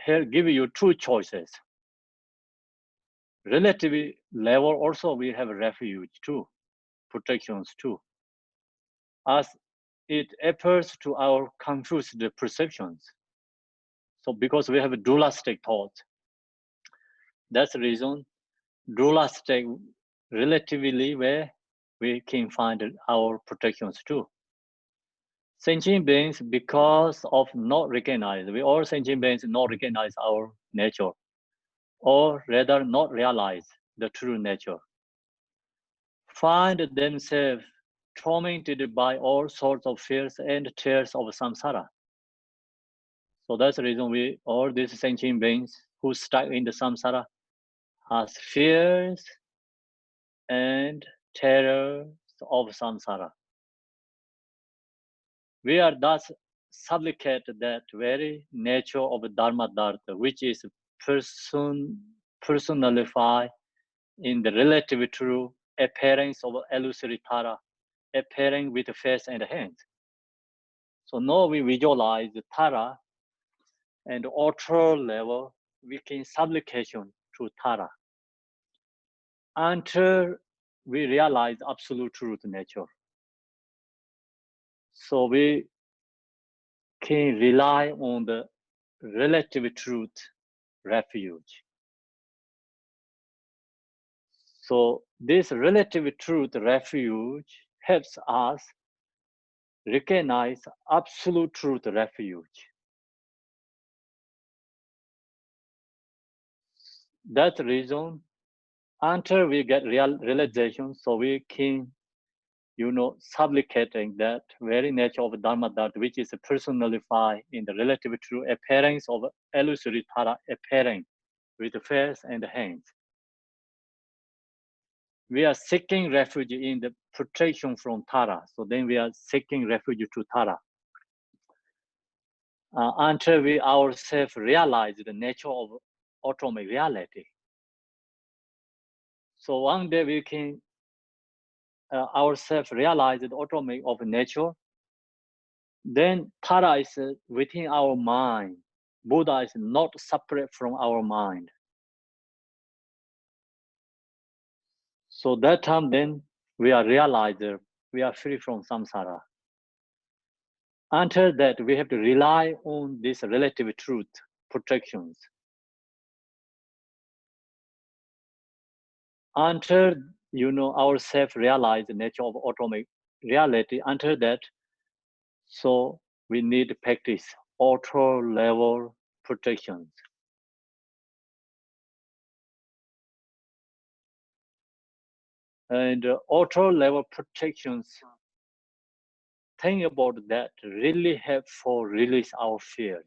here give you two choices. Relative level also we have refuge too, protections too, as it appears to our confused perceptions. So because we have dualistic thoughts, that's the reason dualistic relatively where we can find our protections too. Sentient beings, because of not recognize, we all sentient beings not recognize our nature, or rather not realize the true nature, find themselves tormented by all sorts of fears and tears of samsara. So that's the reason we, all these sentient beings who stuck in the samsara, has fears and terrors of samsara. We are thus supplicate that very nature of Dharma Dharma, which is personified in the relative true appearance of illusory Tara, appearing with face and hands. So now we visualize the Tara and ultra level, we can supplication to Tara until we realize absolute truth nature. So we can rely on the relative truth refuge. So this relative truth refuge helps us recognize absolute truth refuge. That's the reason until we get real realization, so we can, you know, supplicating that very nature of Dharma Dharma, which is personified in the relative true appearance of illusory Tara appearing with face and hands. We are seeking refuge in the protection from Tara. So then we are seeking refuge to Tara. Until we ourselves realize the nature of automatic reality. So one day we can ourselves realize the automatic of nature. Then Tara is within our mind. Buddha is not separate from our mind. So that time then we are realized we are free from samsara. Until that we have to rely on this relative truth protections. Until, you know, ourselves realize the nature of automatic reality, until that, so we need to practice auto level protections. And auto level protections, think about that, really help for release our fears.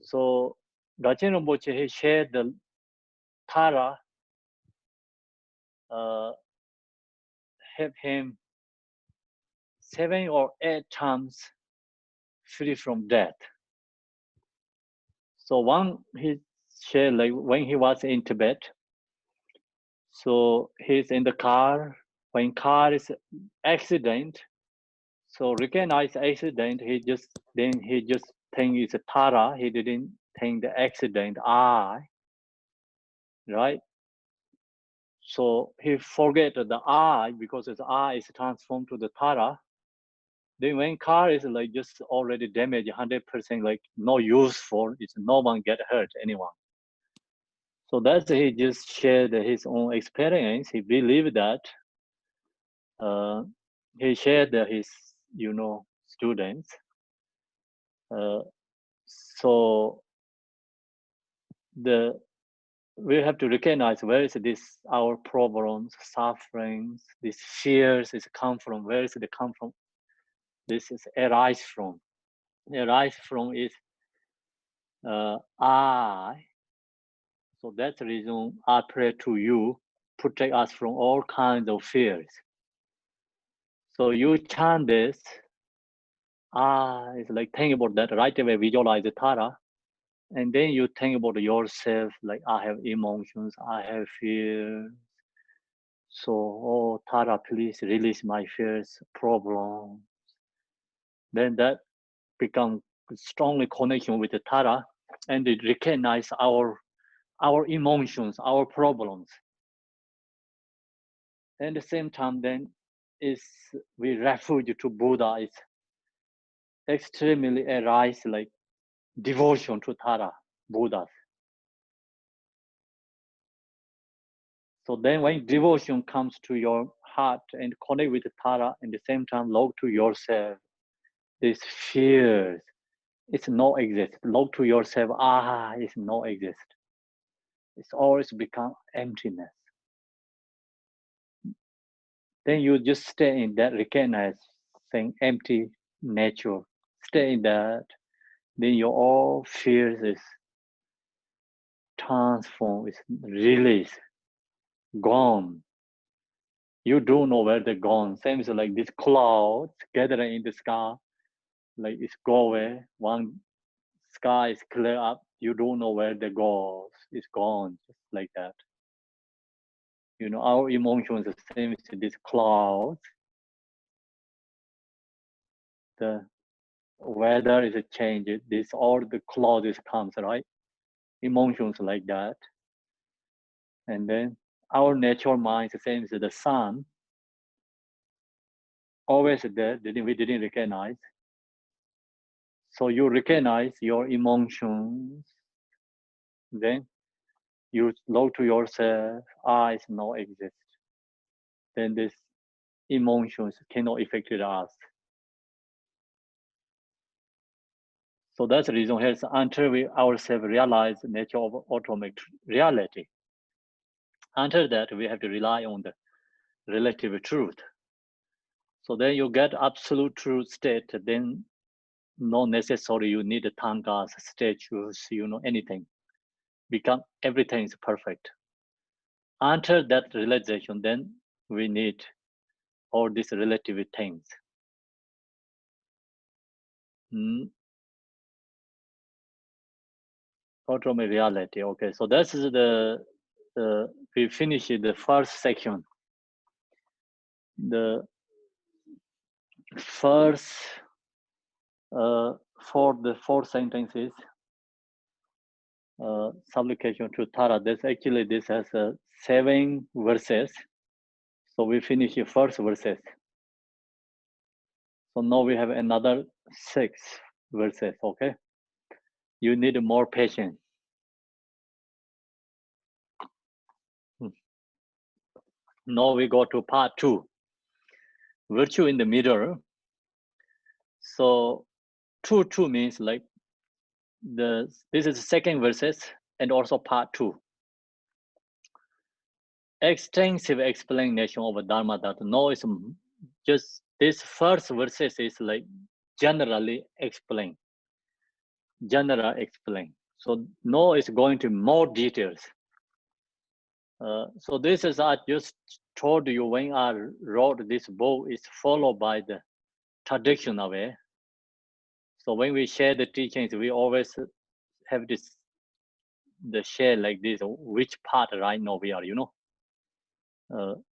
So Gachin Rinpoche, he shared the Tara have him 7 or 8 times free from death. So one he shared, like when he was in Tibet, so he's in the car, when car is accident, so recognize accident, he just think it's a Tara, he didn't think the accident I, right? So he forget the I because his I is transformed to the Tara. Then when car is like just already damaged 100%, like no use for, it's no one get hurt anyone. So that's he just shared his own experience. He believed that he shared his students. So we have to recognize where is this our problems, sufferings, these fears is come from. Where is it come from? This is arise from. Arise from is I. So that's the reason I pray to you, protect us from all kinds of fears. So you chant this, it's like think about that right away, visualize the Tara, and then you think about yourself, like I have emotions, I have fears. So, oh Tara, please release my fears, problems. Then that becomes strongly connection with the Tara, and it recognize our emotions, our problems. And at the same time, then we refuge to Buddha is extremely arise like devotion to Tara, Buddhas. So then when devotion comes to your heart and connect with Tara, and at the same time look to yourself, these fears, it's no exist. Look to yourself, it's no exist. It's always become emptiness. Then you just stay in that, recognize, saying empty nature. Stay in that. Then your all fears is transformed, is released, gone. You don't know where they're gone. Same as like these clouds gathering in the sky, like it's go away. One sky is clear up. You don't know where they go. It's gone, just like that. Our emotions are the same as these clouds. The weather is a change. This all the clouds comes, right? Emotions like that. And then our natural mind is the same as the sun. Always there, we didn't recognize. So you recognize your emotions, then you look to yourself, I is not exist. Then these emotions cannot affect us. So that's the reason here, until we ourselves realize the nature of automatic reality. Until that, we have to rely on the relative truth. So then you get absolute truth state, then not necessary you need tangas, statues, anything. Everything is perfect. Until that realization, then we need all these relative things. Automatic reality. Okay, so this is we finished the first section. The first for the 4 sentences, supplication to Tara. This has 7 verses. So we finish the first verses. So now we have another 6 verses. Okay, you need more patience. Now we go to part 2, virtue in the middle. So 2 means like this is the second verses and also part 2. Extensive explanation of Dharma that no, it's just this first verses is like generally explain. So no is going to more details. So this is I just told you when I wrote this book is followed by the traditional way. So when we share the teachings, we always have this the share like this, which part right now we are,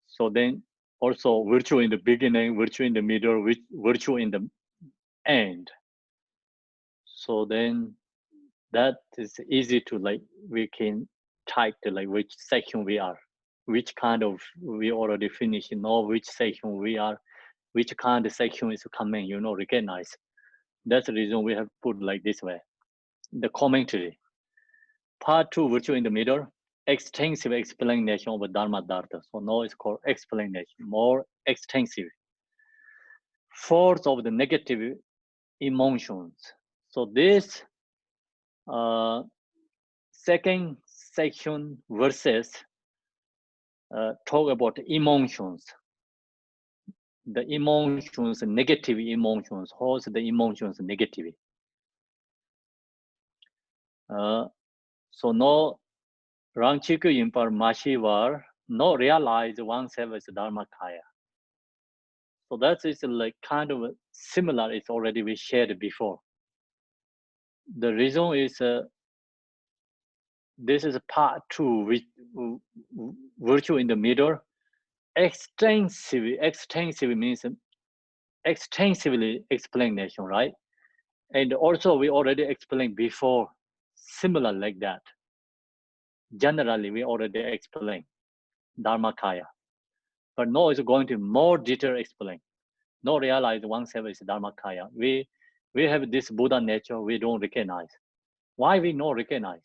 so then also virtue in the beginning, virtue in the middle, virtue in the end. So then that is easy to like, we can type the like which section we are, which kind of, we already finished, know which section we are, which kind of section is coming, recognize. That's the reason we have put like this way. The commentary. Part 2, virtue in the middle, extensive explanation of Dharma Dharta. So now it's called explanation, more extensive. Force of the negative emotions. So this second section verses talk about emotions. The emotions, negative emotions. How's the emotions negative? So no Rangchiku Yinpar Mashivar no realize oneself as Dharmakaya. So that is like kind of similar. It's already we shared before. The reason is this is part 2, which virtue in the middle. Extensive means extensively explanation, right? And also we already explained before, similar like that. Generally, we already explained Dharmakaya. But now it's going to more detail explain. No realize oneself is Dharmakaya. We have this Buddha nature we don't recognize. Why we not recognize?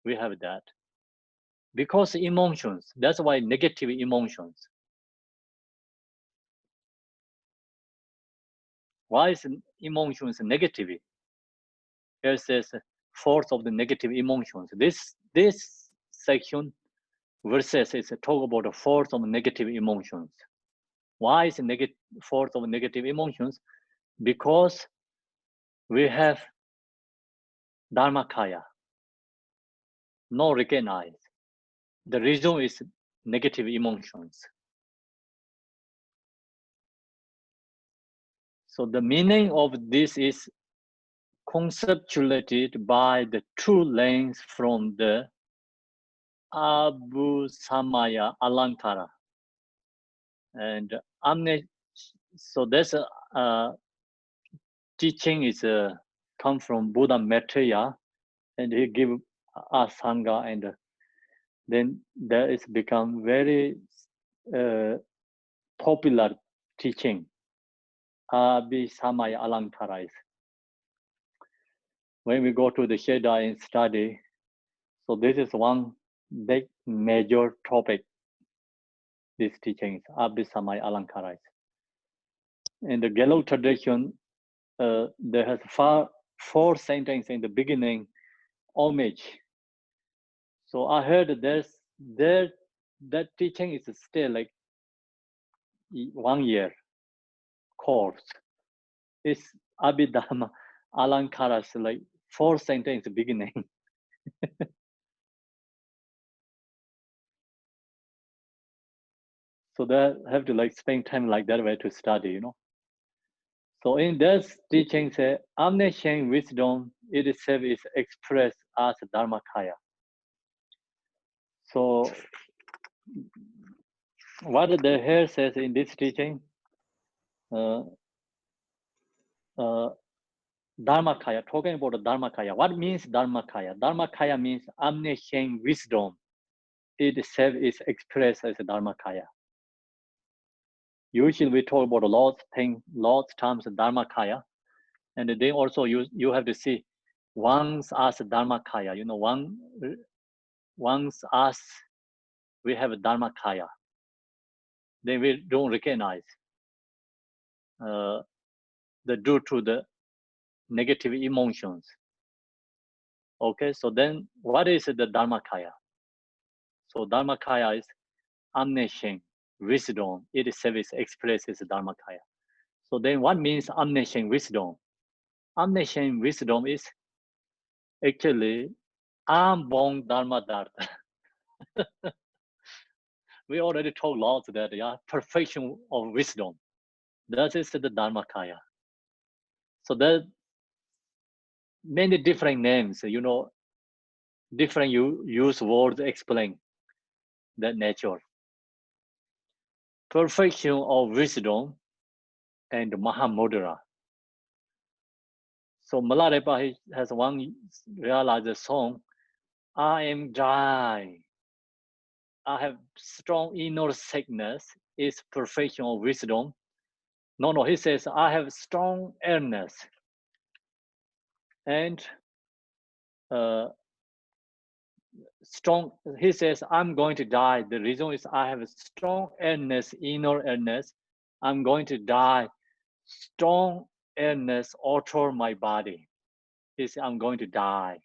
We have that. Because emotions, that's why negative emotions. Why is emotions negative? Here says force of the negative emotions. This section verses is talk about the force of negative emotions. Why is negative force of negative emotions? Because we have Dharmakaya, no recognize. The reason is negative emotions. So the meaning of this is conceptuated by the 2 lines from the Abhisamaya Alankara. And so this teaching is come from Buddha Maitreya, and he give us Sangha, and then there is become very popular teaching. Abhisamaya Alankara. When we go to the Sheda and study, so this is one big major topic. This teaching is Abhisamaya Alankara. In the Gelug tradition, there has 4 sentences in the beginning, homage. So I heard that teaching is still like 1 year course. It's Abhidhamma Alankara, like 4 sentences beginning. So they have to like spend time like that way to study, So in this teaching, say omniscient wisdom itself is expressed as Dharmakaya. So what the here says in this teaching, Dharmakaya, talking about the Dharmakaya. What means Dharmakaya? Dharmakaya means omniscient wisdom itself is expressed as Dharmakaya. Usually we talk about lots terms Dharmakaya, and then also you have to see once as Dharmakaya. Once as we have Dharmakaya, then we don't recognize due to the negative emotions. Okay, so then what is the Dharmakaya? So Dharmakaya is omniscient wisdom. Itself expresses Dharmakaya. So then what means omniscient wisdom? Omniscient wisdom is actually unborn Dharma Dharta. we already talked lots that perfection of wisdom. That is the Dharmakaya. So there many different names, different use words explain that nature. Perfection of wisdom and Mahamudra. So Milarepa has one realized song, I am dry. I have strong inner sickness, is perfection of wisdom. No, he says, I have strong illness. And he says, I'm going to die. The reason is I have a strong illness, inner illness. I'm going to die. Strong illness alter my body. He says, I'm going to die.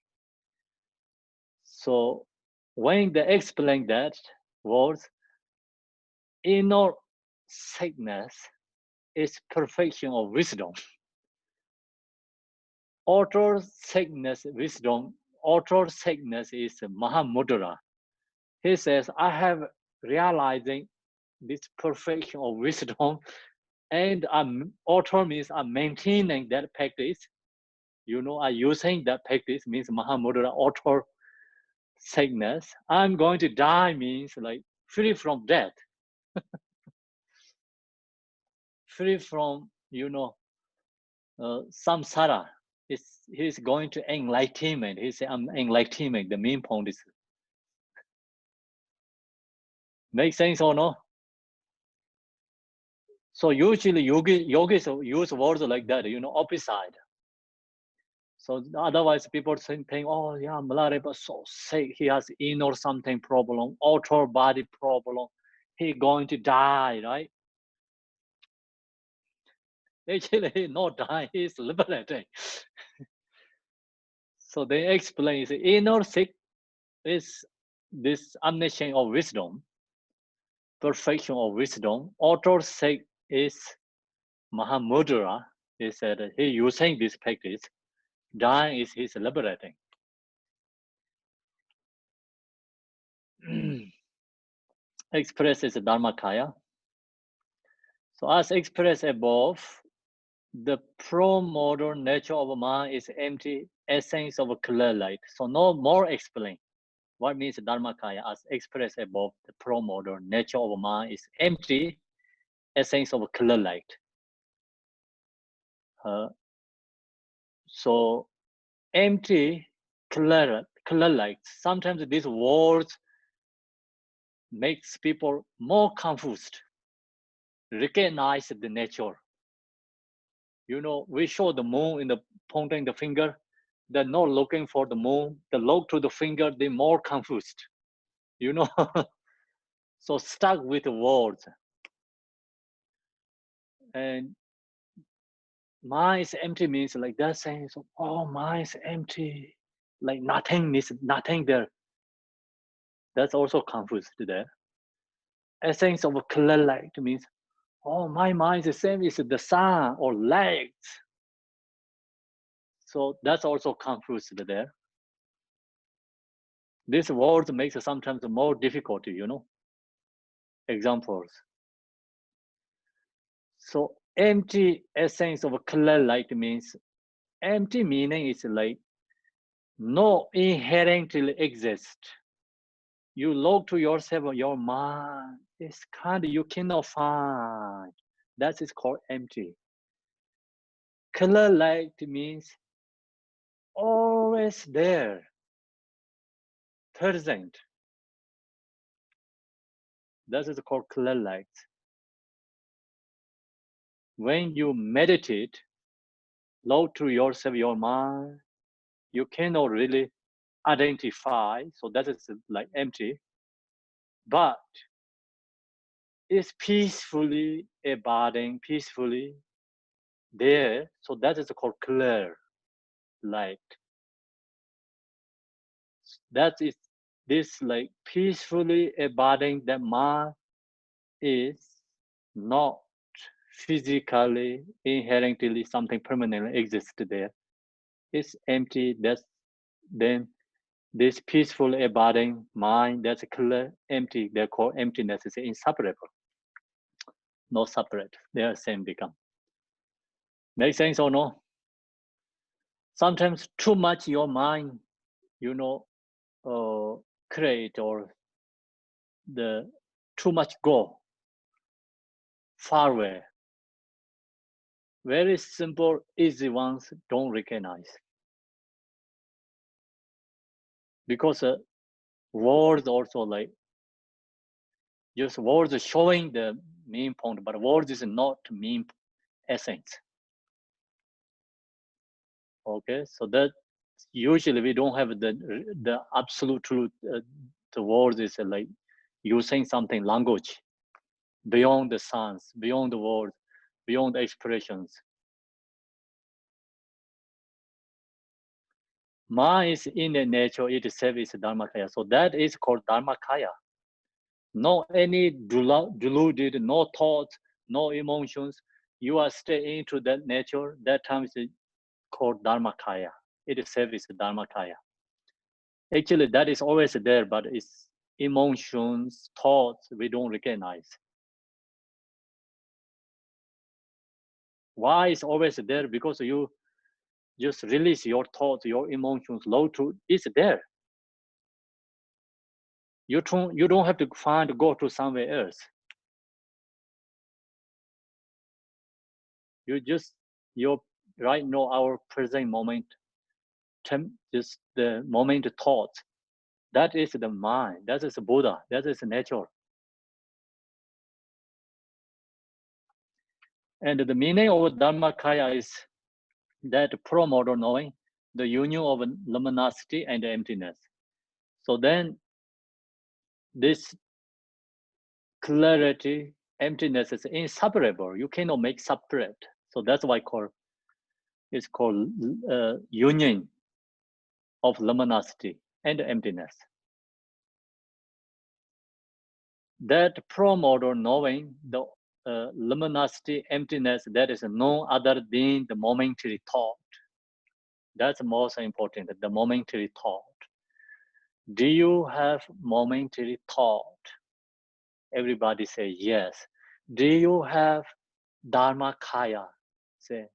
So when they explain that words, inner sickness is perfection of wisdom. Outer sickness, wisdom, outer sickness is Mahamudra. He says, I have realizing this perfection of wisdom, and outer means I'm maintaining that practice. I'm using that practice means Mahamudra, outer sickness. I'm going to die means like free from death. Free from, samsara. He's going to enlightenment. He said, I'm enlightenment. The main point is, make sense or no? So usually yogis use words like that, opposite. So otherwise people think, oh yeah, Milarepa so sick. He has inner something problem, outer body problem. He going to die, right? Actually, he not dying, he's liberating. So they explain, the inner sick is this omniscience of wisdom, perfection of wisdom. Outer sick is Mahamudra. He said he using this practice. Dying is his liberating. Expresses Dharmakaya. So as expressed above, the pro-modern nature of mind is empty essence of clear light. So no more explain. What means Dharmakaya as expressed above, the pro-modern nature of mind is empty essence of clear light. So empty clear light. Sometimes these words makes people more confused. Recognize the nature. We show the moon in the pointing the finger. They're not looking for the moon. They look to the finger. They're more confused. So stuck with the words. And mind is empty means like that saying, so, oh, mind is empty. Like nothing is nothing there. That's also confused there. Essence of clear light means, oh, my mind is the same as the sun or light. So that's also confused there. This word makes it sometimes more difficult, Examples. So empty essence of clear light means, empty meaning is like no inherently exist. You look to yourself, your mind is kind of you cannot find. That is called empty. Clear light means always there, present. That is called clear light. When you meditate, look to yourself, your mind, you cannot really identify, so that is like empty, but it's peacefully abiding, peacefully there, so that is called clear light. That is this like peacefully abiding, that mind is not physically, inherently something permanently exists there. It's empty. Then this peaceful abiding mind that's clear, empty, they call emptiness is inseparable. No separate, they are same become. Make sense or no? Sometimes too much your mind, create or the too much go far away. Very simple, easy ones don't recognize. Because words also like, just words showing the main point, but words is not main essence. Okay, so that usually we don't have the absolute truth. The words is like using something language beyond the sounds, beyond the words, beyond the expressions. Mind is in the nature itself is Dharmakaya. So that is called Dharmakaya. No any deluded, no thoughts, no emotions. You are staying into that nature. That time is called Dharmakaya. It itself is Dharmakaya. Actually, that is always there, but it's emotions, thoughts, we don't recognize. Why is always there? Because you just release your thoughts, your emotions, low truth is there. You don't have to go to somewhere else. You right now, our present moment, just the moment thought, that is the mind, that is Buddha, that is nature. And the meaning of Dharmakaya is that pro-modern knowing, the union of luminosity and emptiness. So then this clarity, emptiness is inseparable. You cannot make separate. So that's why it's called union of luminosity and emptiness. That pro-modern knowing, the luminosity, emptiness, that is no other than the momentary thought. That's most important, the momentary thought. Do you have momentary thought? Everybody say yes. Do you have Dharmakaya? Say,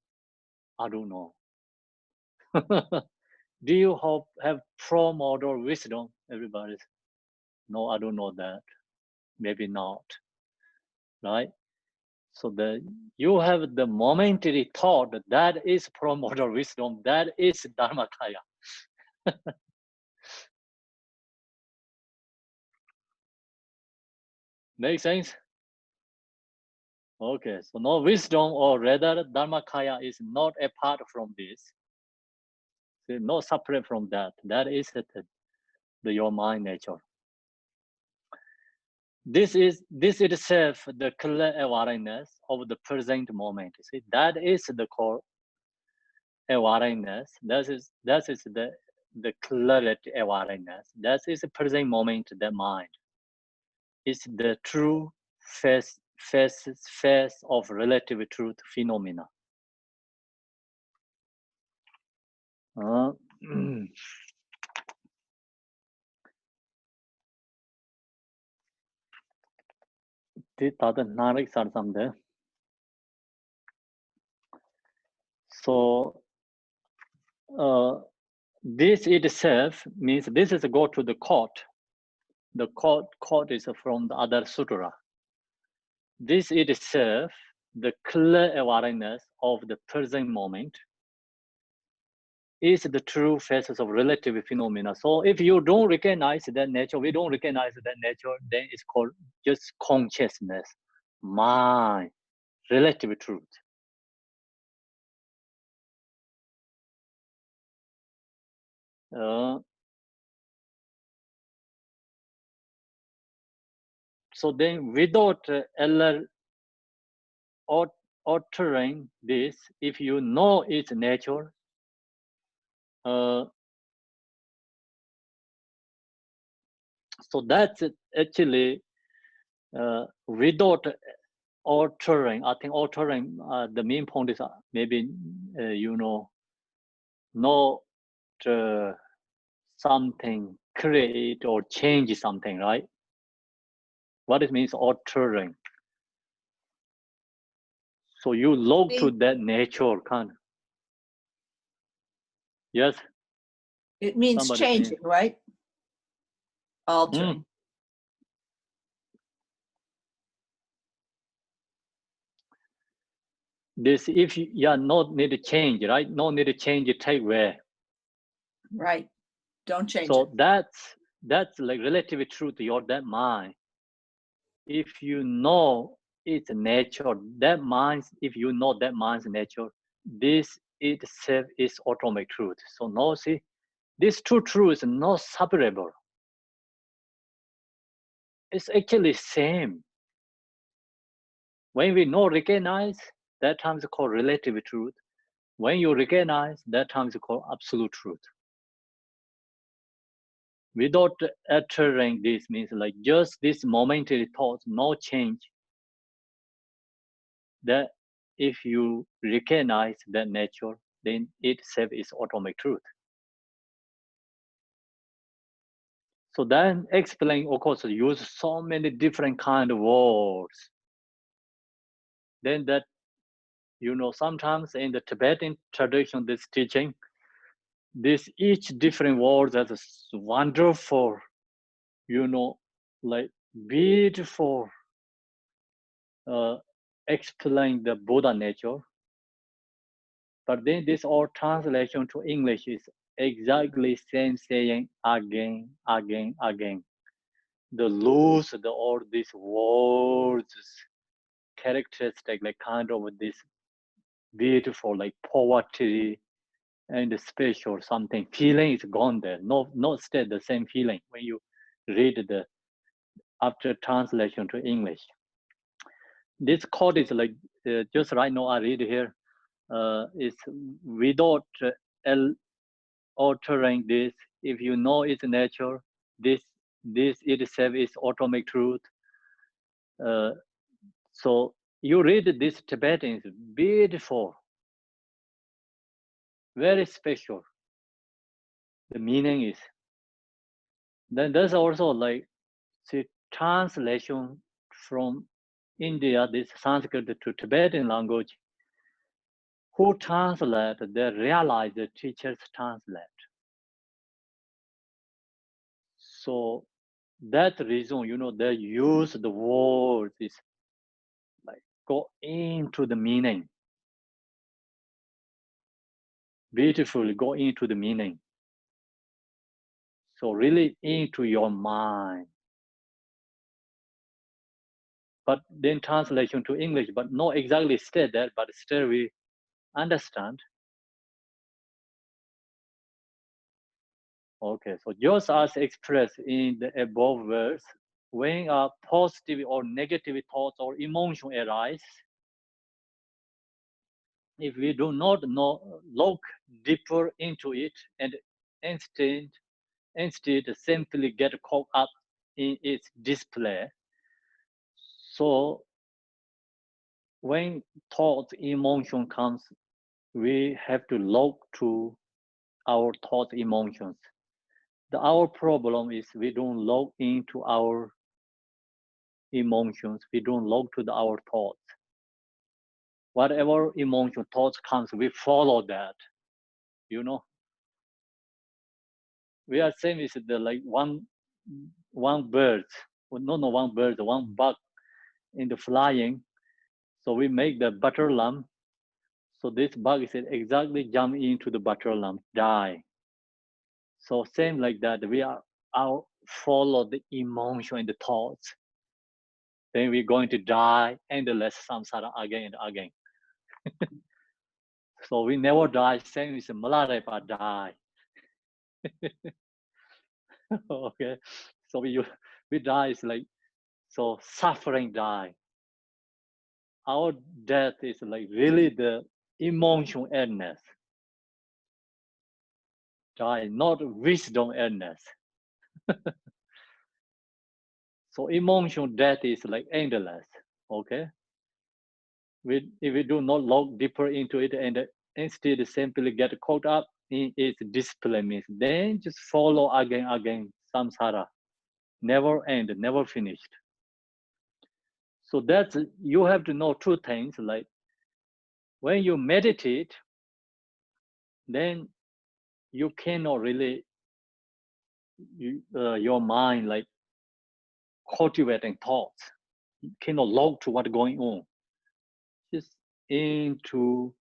I don't know. Do you have pro-modern wisdom? Everybody say, no, I don't know that. Maybe not, right? So you have the momentary thought, that is pro-modern wisdom, that is Dharmakaya. Make sense? Okay, so no wisdom, or rather Dharmakaya is not apart from this. So no separate from that. That is your mind nature. This itself the clear awareness of the present moment. See, that is the core awareness. That is the clarity awareness. That is the present moment, the mind. It's the true face of relative truth phenomena. So this itself means this is go to the court. The court is from the other sutra. This itself, the clear awareness of the present moment, is the true faces of relative phenomena. So if you don't recognize that nature, we don't recognize that nature, then it's called just consciousness, mind, relative truth. So then without altering this, if you know its nature, so that's actually without altering. I think altering, the main point is maybe not something, create or change something, right? What it means altering. So you look to that nature kind. Yes. It means Somebody saying. changing, right? Altering. This, if you are not need to change, right? No need to change it, take away. Right. Don't change it. So that's like relatively true to your that mind. If you know its nature, that mind, if you know that mind's nature, this itself is automatic truth. So no, see, this two truths are not separable. It's actually same. When we know recognize, that time is called relative truth. When you recognize, that time is called absolute truth. Without altering this means like just this momentary thought, no change. That if you recognize that nature, then itself is automatic truth. So then explain, of course, use so many different kind of words. Then that, you know, sometimes in the Tibetan tradition, this teaching, this each different words has a wonderful, you know, like beautiful explain the Buddha nature. But then this all translation to English is exactly same saying again. The lose the all these words characteristic like kind of this beautiful like poetry and special something feeling is gone there. Not stay the same feeling when you read the after translation to English. This quote is like just right now I read here. Is without altering this, if you know its nature, this itself is automatic truth. So you read this Tibetan is beautiful, very special. The meaning is. Then there's also like see translation from India, this Sanskrit to Tibetan language. Who translate? They realize the teachers translate. So that reason, you know, they use the words is like go into the meaning. Beautifully go into the meaning. So really into your mind. But then translation to English, but not exactly state that, but still we understand. Okay, so just as expressed in the above words, when a positive or negative thoughts or emotion arise, if we do not look deeper into it and instead simply get caught up in its display. So when thought, emotion comes, we have to look to our thought, emotions. Our problem is we don't look into our emotions. We don't look to our thoughts. Whatever emotion, thoughts comes, we follow that, you know. We are saying is the like one bird, well, no one bird, one bug in the flying. So we make the butter lamp. So this bug is exactly jump into the butter lamp, die. So same like that, we are follow the emotion and the thoughts. Then we're going to die endless samsara again and again. So we never die, same as Malarepa die. Okay, so we die is like, so suffering die. Our death is like really the emotion illness. Die, not wisdom illness. So emotion death is like endless, okay? If we do not look deeper into it and instead simply get caught up in its display means then just follow again, samsara, never end, never finished. So that's, you have to know two things, like when you meditate, then you cannot really, your mind like cultivating thoughts, you cannot log to what's going on. Just into,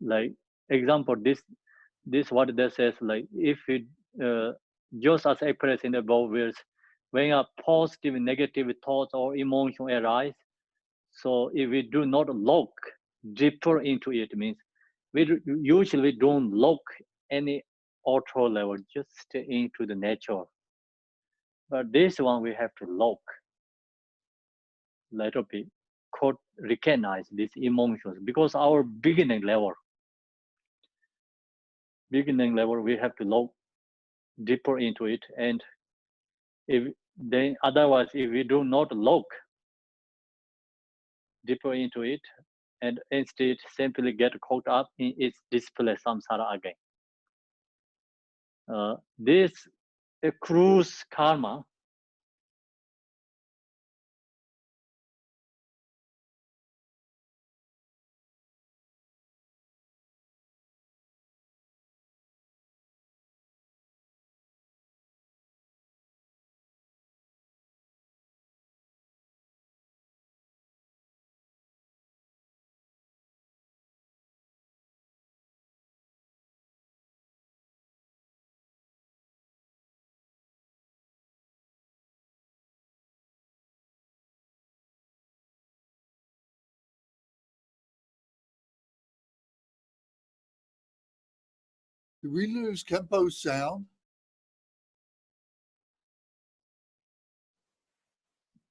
like, example, this what that says, like, if it just as expressed in the above words, when a positive negative thoughts or emotion arise, so if we do not look deeper into it, means usually don't look any auto level, just stay into the nature. But this one we have to look, let it be recognize these emotions, because our beginning level we have to look deeper into it. And if then otherwise, if we do not look deeper into it and instead simply get caught up in its display samsara again, this accrues karma. Did we lose Kempo's sound?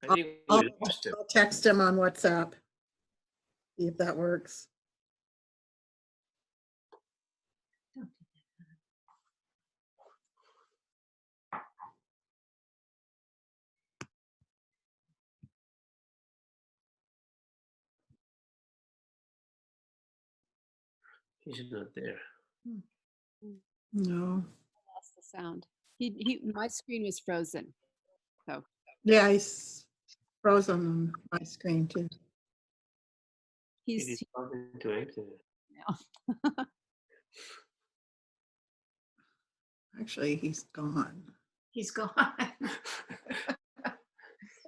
I think I'll we lost him. I'll text him on WhatsApp. See if that works. He's not there. No. Lost the sound. My screen was frozen. Yeah, he's frozen on my screen too. He's He's talking to Anthony. now. Actually, he's gone. He's gone.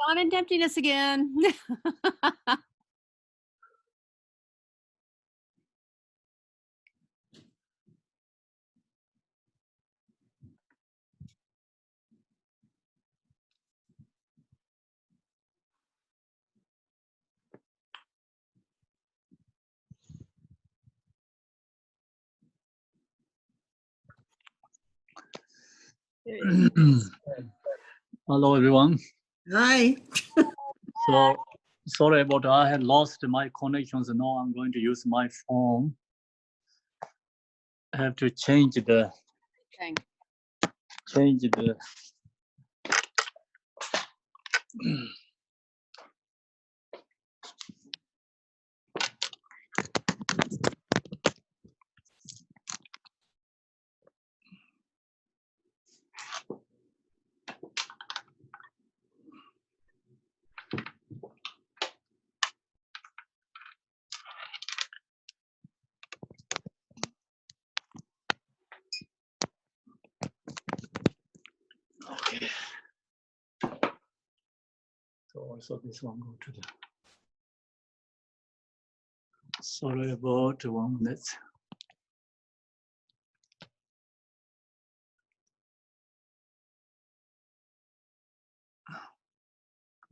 Gone into emptiness again. Hello everyone. Hi. So sorry about I had lost my connections. Now I'm going to use my phone. I have to change the Thing. Okay. So also this one go to the. Sorry about 1 minute.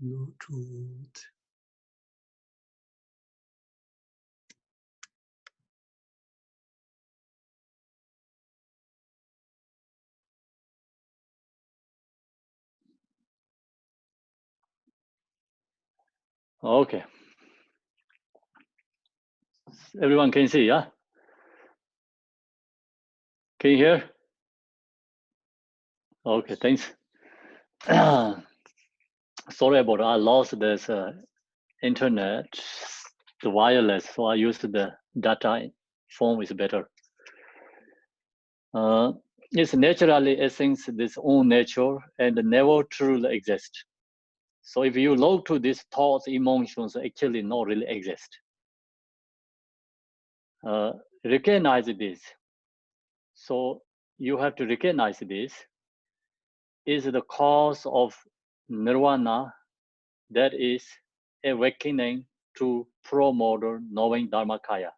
Bluetooth. Okay. Everyone can see, yeah? Can you hear? Okay, thanks. Sorry about I lost this internet, the wireless, so I used the data phone is better. It's naturally essence this own nature and never truly exist. So if you look to these thoughts, emotions actually not really exist. Recognize this. So you have to recognize this is the cause of nirvana, that is awakening to pro-modern knowing Dharmakaya.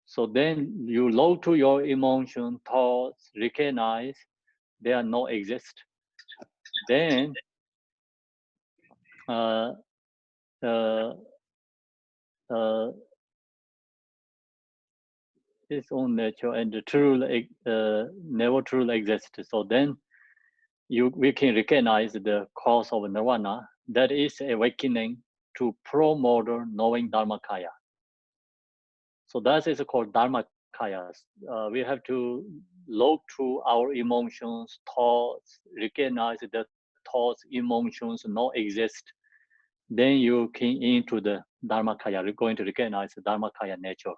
So then you look to your emotion, thoughts, recognize they are not exist. Then its own nature and the truly never truly exist. So then we can recognize the cause of nirvana, that is awakening to pro-modern knowing Dharmakaya. So that is called Dharmakaya. We have to look through our emotions, thoughts, recognize that thoughts, emotions not exist. Then you can into the Dharmakaya. You're going to recognize the Dharmakaya nature.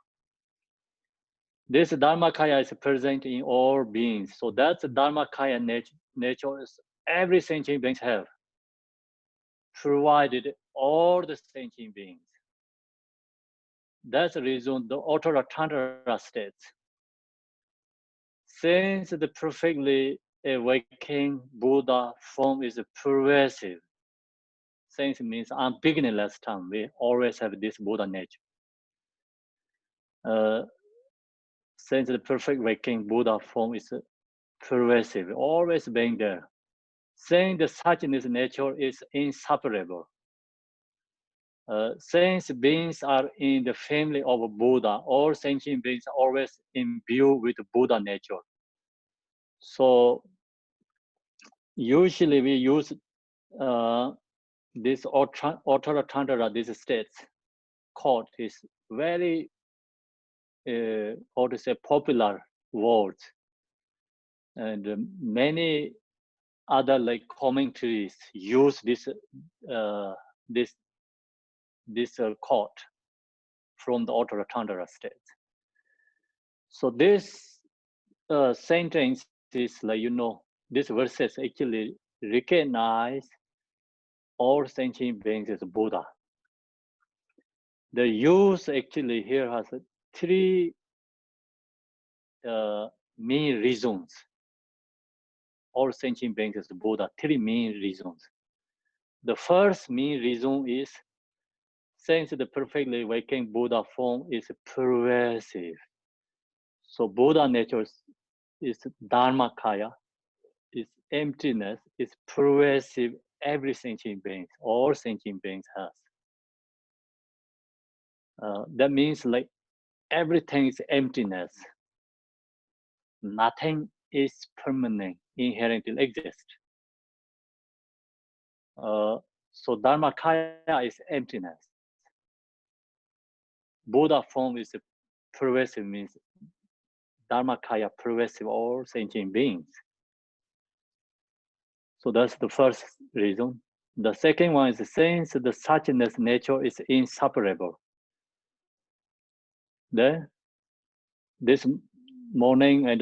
This Dharmakaya is present in all beings. So that's the Dharmakaya nature is every sentient beings have, provided all the sentient beings. That's the reason the Uttara Tantra states, since the perfectly awakened Buddha form is pervasive, since it means unbeginningless time, we always have this Buddha nature. Since the perfect waking Buddha form is pervasive, always being there, since the suchness nature is inseparable. Since beings are in the family of Buddha, all sentient beings are always imbued with Buddha nature. So usually we use this Uttara Tantra, these states, called is very, how to say, popular words. And many other like commentaries use this quote from the Uttara Tantra states. So this sentence is like, this verses actually recognize all sentient beings as Buddha. The use actually here has three main reasons. All sentient beings as Buddha, three main reasons. The first main reason is, since the perfectly awakened Buddha form is pervasive, so Buddha nature is Dharmakaya, is emptiness, is pervasive, every sentient being, all sentient beings has. That means like everything is emptiness. Nothing is permanent, inherently exist. So Dharmakaya is emptiness. Buddha form is pervasive, means Dharmakaya pervasive all sentient beings. So that's the first reason. The second one is since the suchness nature is inseparable. Then this morning and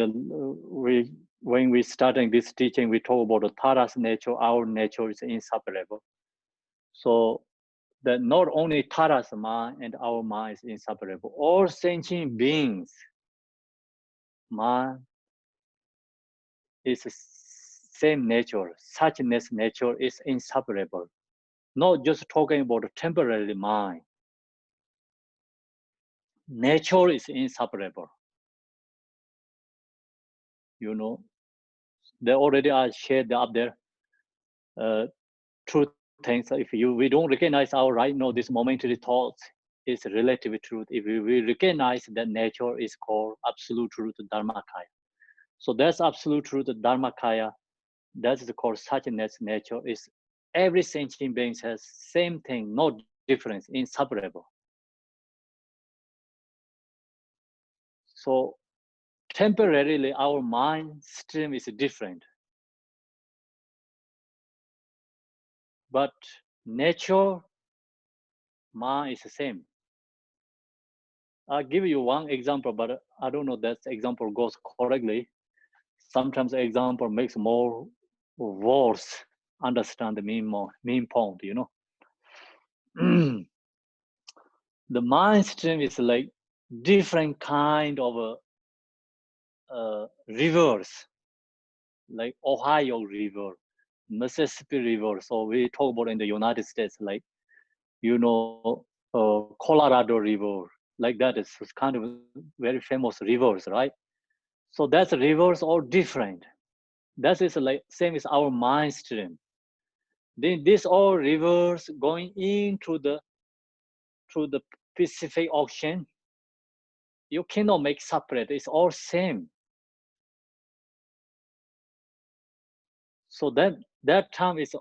when we starting this teaching, we talk about the Tara's nature, our nature is inseparable. So that not only Tara's mind and our mind is inseparable, all sentient beings mind is the same nature, suchness nature is inseparable. Not just talking about the temporary mind. Nature is inseparable. They already are shared up there. Truth things. If we don't recognize our right now, this momentary thoughts is relative truth. If we recognize that nature is called absolute truth, Dharmakaya. So that's absolute truth, Dharmakaya. That's called suchness nature. Is every sentient being has same thing, no difference, inseparable. So temporarily, our mind stream is different. But nature, mind is the same. I'll give you one example, but I don't know that example goes correctly. sometimes example makes more worse understand the main point, you know. The mind stream is like different kind of rivers, like Ohio River, Mississippi River. So we talk about in the United States, like, you know, Colorado River, like that is kind of very famous rivers, right? So that's rivers all different. That is like same as our mind stream. Then these all rivers going into the through the Pacific Ocean. You cannot make separate. It's all same. So that term is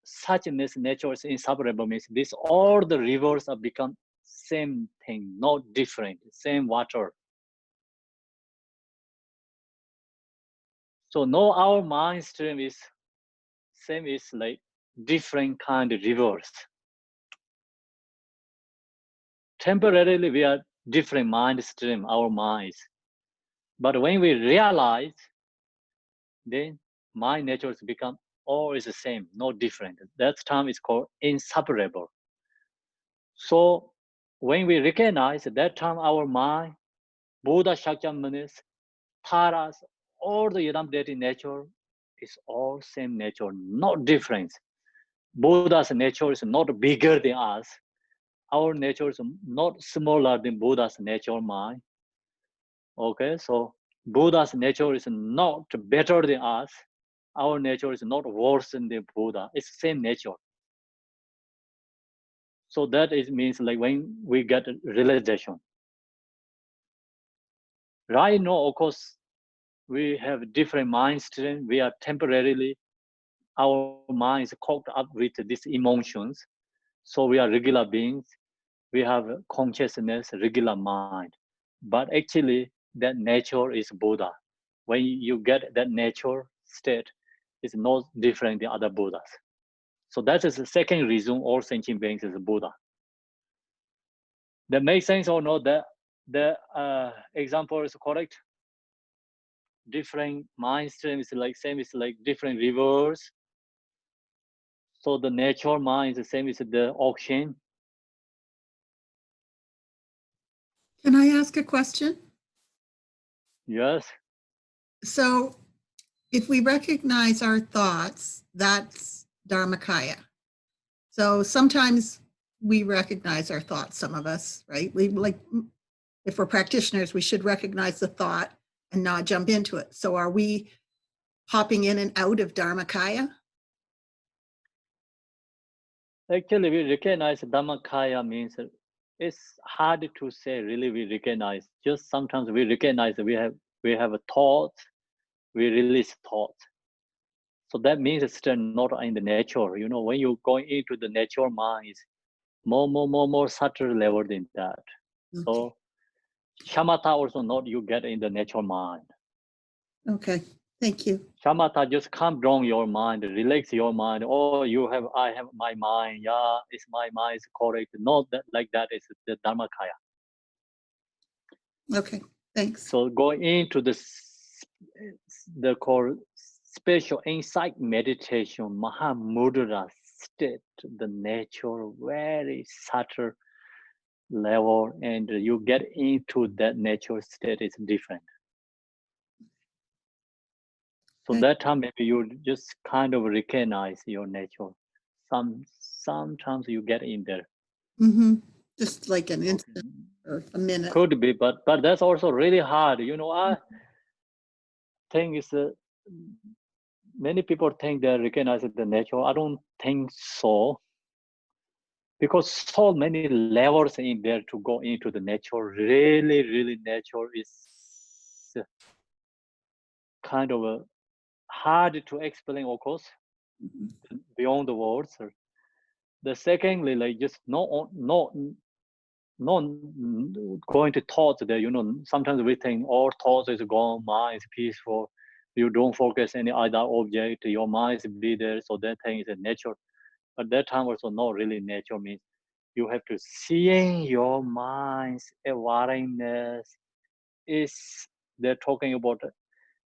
such means nature is inseparable means this all the rivers are become same thing, not different, same water. So no, our mind stream is same is like different kind of rivers. Temporarily we are different mind stream, our minds. But when we realize, then mind natures become always the same, not different. That term is called inseparable. So when we recognize that term, our mind, Buddha Shakyamuni, Taras, all the Yadam nature is all same nature, not different. Buddha's nature is not bigger than us. Our nature is not smaller than Buddha's nature mind. Okay, so Buddha's nature is not better than us. Our nature is not worse than the Buddha. It's same nature. So that is means like when we get realization. Right now, of course, we have different mind stream. We are temporarily, our mind is caught up with these emotions. So we are regular beings. We have consciousness, regular mind. But actually, that nature is Buddha. When you get that nature state, it's not different than other Buddhas. So that is the second reason all sentient beings is Buddha. That makes sense or not? The example is correct. Different mind streams like same is like different rivers. So the nature mind is the same as the ocean. Can I ask a question? Yes. So if we recognize our thoughts, that's Dharmakaya. So sometimes we recognize our thoughts, some of us, right? We like, if we're practitioners, we should recognize the thought and not jump into it. So are we hopping in and out of Dharmakaya? Actually, we recognize Dhammakaya means it's hard to say really we recognize. Just sometimes we recognize we have a thought, we release thought. So that means it's still not in the nature. You know, when you go into the nature mind, it's more subtle level than that. Okay. So shamatha also not you get in the natural mind. Okay, thank you. Shamatha just calm down your mind, relax your mind. Oh, I have my mind. Yeah, it's my mind is correct. Not that like that is the Dharmakaya. Okay, thanks. So going into the called special insight meditation, Mahamudra state, the nature very subtle level, and you get into that nature state is different. So that time maybe you just kind of recognize your nature. Sometimes you get in there. Mm-hmm. Just like an instant or a minute. Could be, but that's also really hard. You know, I think it's many people think they recognize the nature. I don't think so, because so many levels in there to go into the nature. Really, nature is kind of hard to explain, of course, beyond the words. The secondly, like just not going to thoughts there. You know, sometimes we think all thoughts is gone, mind is peaceful. You don't focus any other object, your mind is be there, so that thing is a nature. But that time also not really nature means you have to seeing your mind's awareness is they're talking about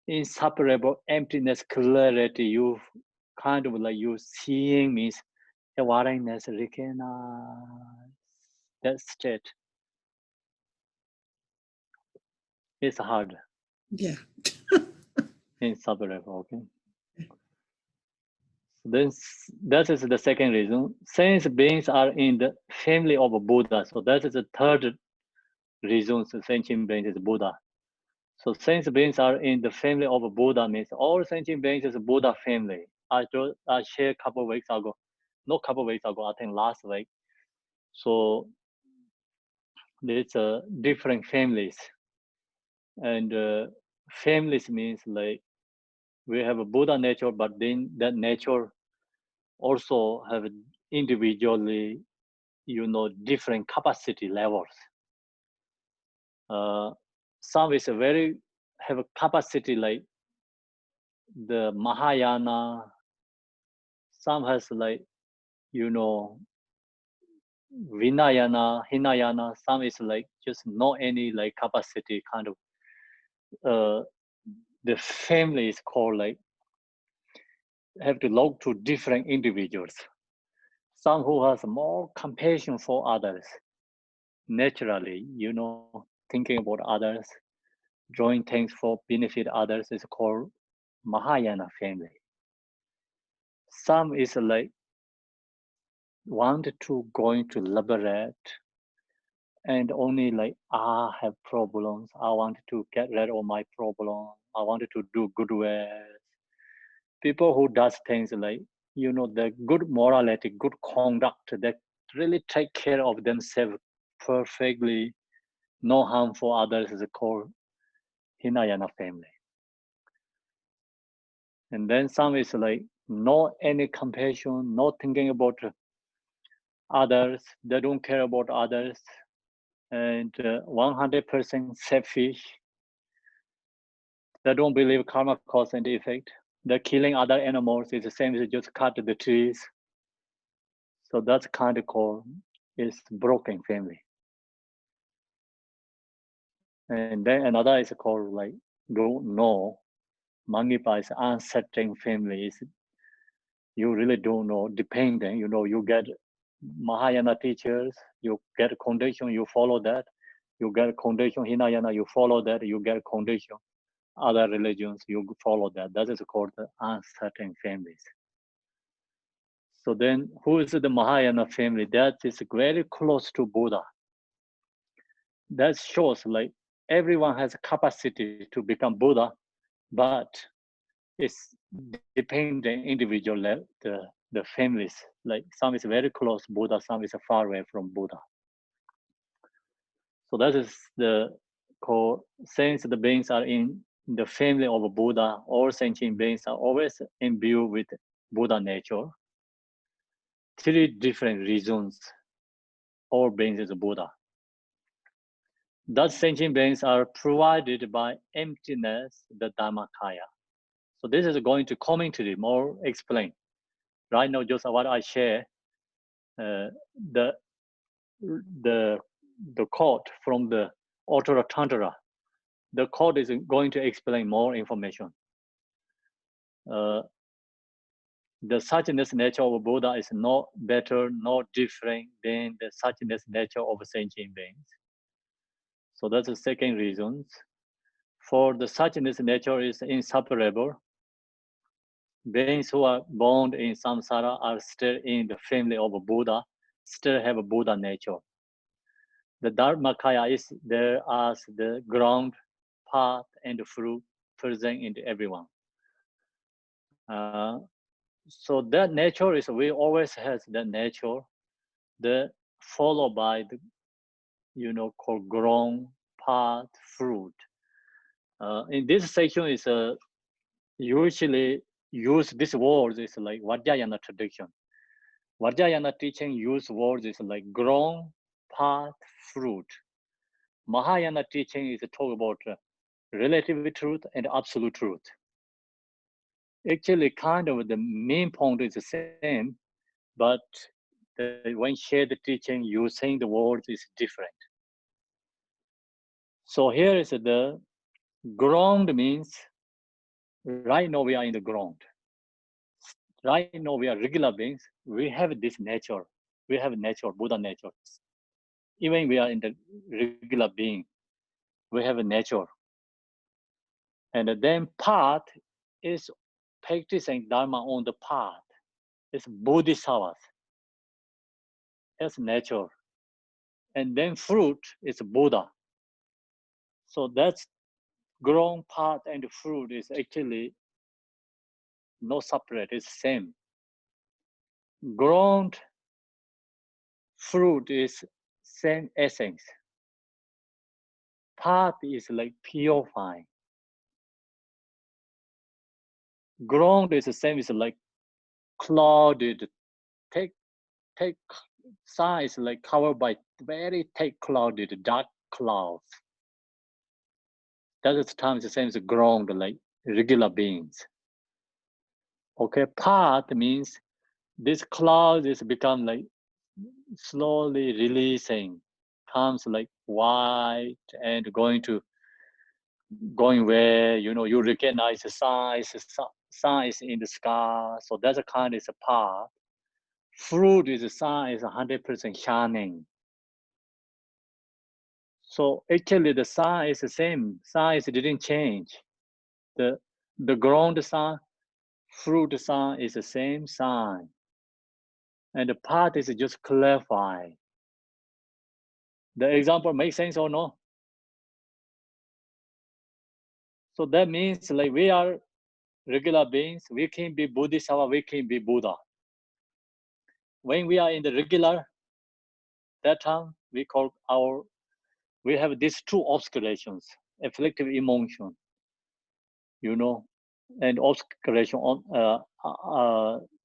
inseparable emptiness, clarity. You kind of like you seeing means awareness, recognize that state. It's hard. Yeah. Inseparable. Okay. Then that is the second reason. Since beings are in the family of Buddha, so that is the third reason. So sentient beings is Buddha. So since beings are in the family of Buddha means all sentient beings is Buddha family. I shared a couple of weeks ago, not a couple of weeks ago, I think last week. So there's different families, and families means like we have a Buddha nature, but then that nature also have individually, different capacity levels. Some is a very have a capacity like the Mahayana. Some has like Vinayana, Hinayana. Some is like just not any like capacity kind of. The family is called like have to belong to different individuals. Some who has more compassion for others, naturally, thinking about others, doing things for benefit others is called Mahayana family. Some is like want to going to liberate and only like I have problems. I want to get rid of my problem. I wanted to do good ways. People who does things like the good morality, good conduct that really take care of themselves perfectly, no harm for others is called Hinayana family. And then some is like no any compassion, no thinking about others. They don't care about others, and 100% selfish. They don't believe karma cause and effect. They're killing other animals. It's the same as just cut the trees. So that's kind of called is broken family. And then another is called like don't know. Mangipa is uncertain family. You really don't know, depending, you get Mahayana teachers, you get a condition, you follow that. You get a condition, Hinayana, you follow that. You get a condition, other religions, you follow that. That is called the uncertain families. So then who is the Mahayana family? That is very close to Buddha. That shows like everyone has capacity to become Buddha, but it's dependent individual level, the families. Like some is very close Buddha, some is far away from Buddha. So that is the core. Since the beings are in the family of Buddha, all sentient beings are always imbued with Buddha nature. Three different reasons all beings is Buddha. That sentient beings are provided by emptiness, the Dharmakaya. So this is going to commentary more explain. Right now, just what I share, the quote from the Uttara Tantra, the quote is going to explain more information. The suchness nature of Buddha is not better, not different than the suchness nature of sentient beings. So that's the second reason. For the suchness nature is inseparable. Beings who are born in samsara are still in the family of Buddha, still have a Buddha nature. The Dharmakaya is there as the ground, path, and fruit present in everyone. So that nature is, we always has that nature, the followed by the, called ground, path, fruit. In this section is usually use these words is like Vajrayana tradition. Vajrayana teaching use words is like ground, path, fruit. Mahayana teaching is talk about relative truth and absolute truth. Actually, kind of the main point is the same, but when share the teaching, using the words is different. So here is the ground means Right now we are in the ground. Right now we are regular beings. We have this nature. We have nature, Buddha nature. Even we are in the regular being, we have a nature. And then path is practicing Dharma on the path. It's Bodhisattvas. It's nature. And then fruit is Buddha. So that's grown path and fruit is actually no separate, it's same. Grown fruit is same essence. Path is like purifying. Ground is the same, it's like clouded, thick sun is like covered by very thick clouded dark clouds. That is times the same as ground, like regular beings. Okay, path means this cloud is become like slowly releasing, comes like white and going where, you know, you recognize the sun is in the sky. So that's a kind of a path. Fruit is the sun is 100% shining. So actually the sun is the same. Sun didn't change. The ground sun, fruit sun is the same sun. And the path is just clarified. The example makes sense or no? So that means like we are regular beings, we can be Bodhisattva, we can be Buddha. When we are in the regular, that time we have these two obscurations, afflictive emotion, you know, and obscuration on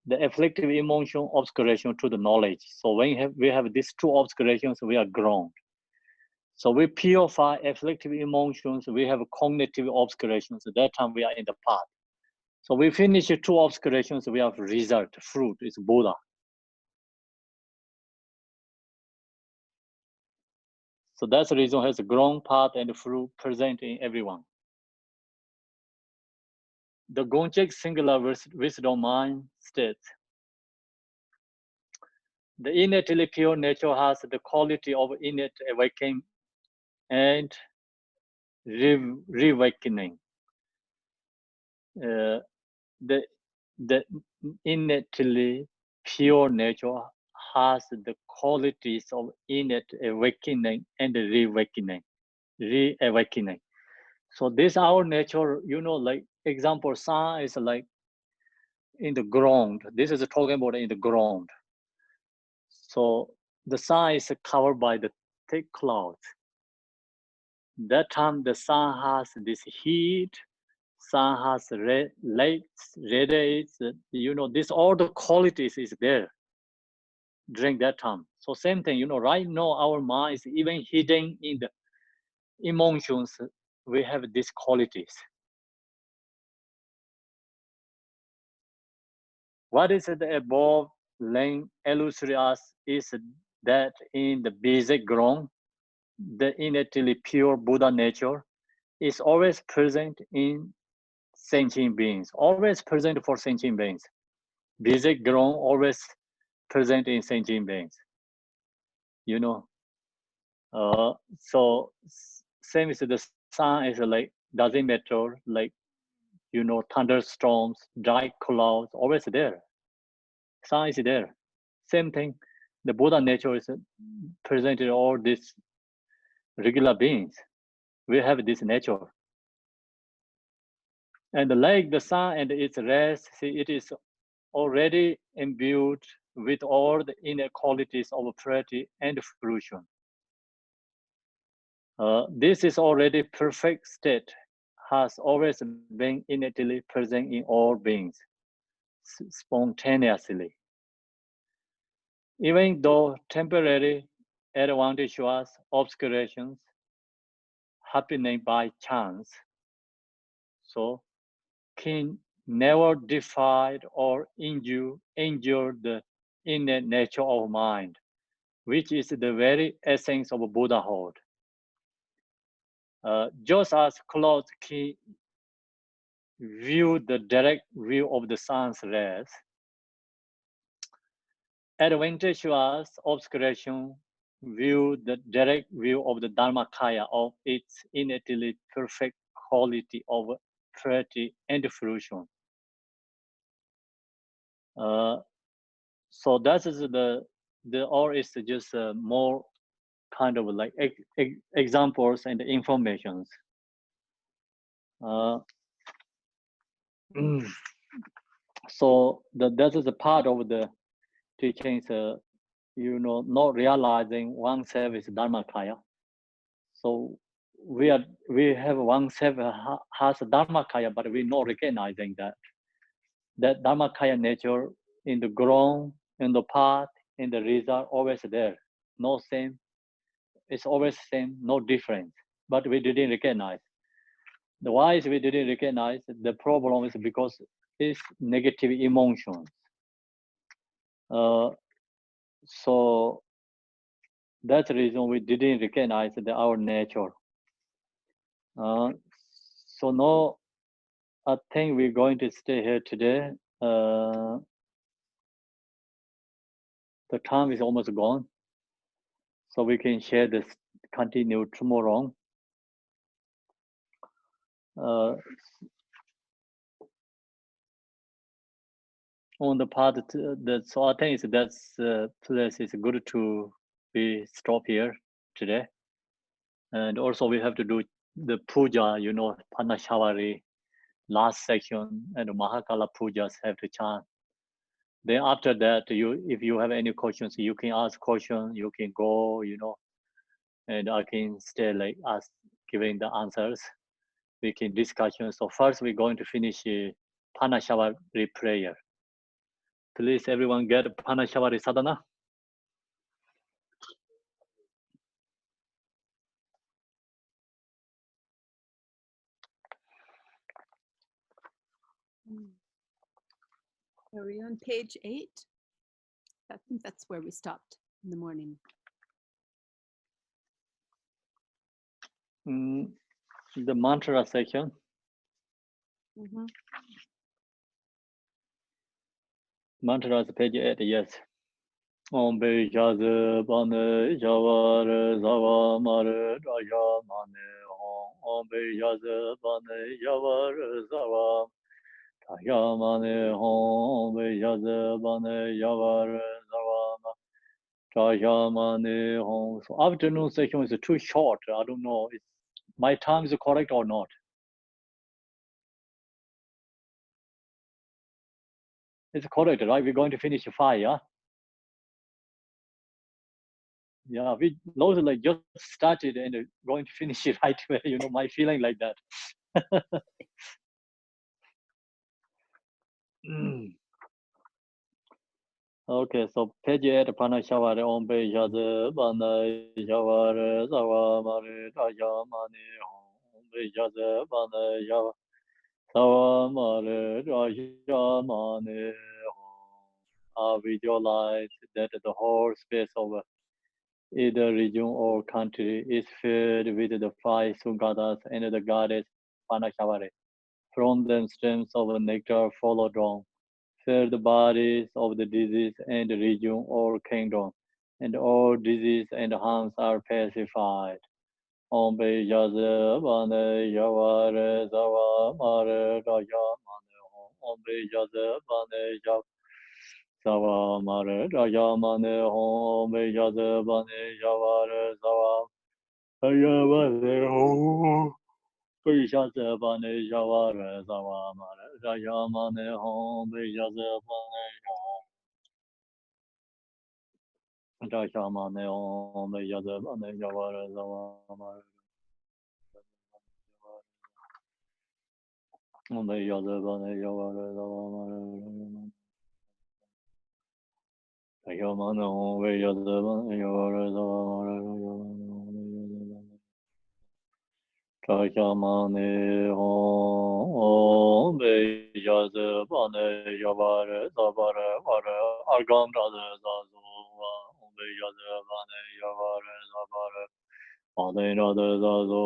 the afflictive emotion, obscuration to the knowledge. So when we have these two obscurations, we are ground. So we purify afflictive emotions, we have cognitive obscurations. At that time we are in the path. So we finish two obscurations, we have result, fruit is Buddha. So that's the reason has a grown path and fruit present in everyone. The Gonchek singular wisdom mind states, the innately pure nature has the quality of innate awakening and reawakening. The innately pure nature has the qualities of innate awakening and reawakening. So this our nature, you know, like example, sun is like in the ground. This is talking about in the ground. So the sun is covered by the thick clouds. That time the sun has this heat, sun has lights, radiates, you know, this all the qualities is there during that time. So same thing, you know, right now our mind is even hidden in the emotions, we have these qualities. What is the above laying illusory us is that in the basic ground, the innately pure Buddha nature is always present in sentient beings, always present for sentient beings. Basic ground always present in sentient beings. You know, so same as the sun is like doesn't matter, like, you know, thunderstorms, dry clouds, always there. Sun is there. Same thing, the Buddha nature is presented all these regular beings. We have this nature. And like the sun and its rays, see, it is already imbued with all the inner qualities of purity and fruition. This is already perfect state, has always been innately present in all beings, spontaneously. Even though temporary advantageous obscurations happening by chance, so can never defy or injure the inner nature of mind, which is the very essence of Buddhahood. Just as clouds can view the direct view of the sun's rays. Adventitious obscuration view the direct view of the Dharmakaya of its innately perfect quality of purity and fruition. So that is the or is just more kind of like examples and informations. So that is a part of the teachings, not realizing oneself is Dharmakaya. So we have oneself has a Dharmakaya, but we're not recognizing that Dharmakaya nature in the ground, in the path, in the result, always there. No same. It's always same, no difference. But we didn't recognize. The why is we didn't recognize the problem is because it's negative emotions. So that's the reason we didn't recognize our nature. So now I think we're going to stay here today. The time is almost gone. So we can share this, continue tomorrow. On the part so I think that's place is good to be stop here today. And also we have to do the puja, Panashavari, last section, and Mahakala pujas have to chant. Then after that, if you have any questions, you can ask questions, you can go, and I can stay like us giving the answers. We can discussion. So first we're going to finish Panashavari prayer. Please everyone get Panashavari sadhana. Are we on page 8? I think that's where we stopped in the morning. The mantra section. Mantra is page 8, yes. Om Be Jaze Bane Javare Zava Mare Raja Mane Om Be Jaze Bane Javare Zava Raja Mane Om Be Jaze Bane Javare Zava Raja Mane Om. So afternoon section is too short. I don't know if my time is correct or not. It's correct, right? We're going to finish 5, yeah? Yeah, we those like just started and going to finish it right away. My feeling like that. Okay, so page 8 Panashavari Om Be Jaze Bane Javare Zava Mare Raja Mane Om Be Jaze Bane Java Zava Mare Raja Mane I visualize that the whole space of either region or country is filled with the 5 Sungadas and the goddess Panashavari. From them streams of nectar follow down, fill the bodies of the disease and region or kingdom, and all disease and harms are pacified. Om Be Jaze Bane Javare Zava Mare Raja Mane Om Be Jaze Bane Javare Zava Mare Raja Mane Om Be Jaze Bane Javare Zava Raja Mane Om Be Jaze Bane Javare Zava Mare Raja Mane Om Be Jaze Bane Raja Mane Om Be Jaze Bane Javare Zava Mare Om Be Jaze Bane Javare Zava Mare Raja Mane Om Be Jaze Bane Javare Zava Mare Raja Mane Om Be Jaze Bane Javare Zava Mare Argam Raja Zazu Om Be Jaze Bane Javare Zava Ade Radha Zazu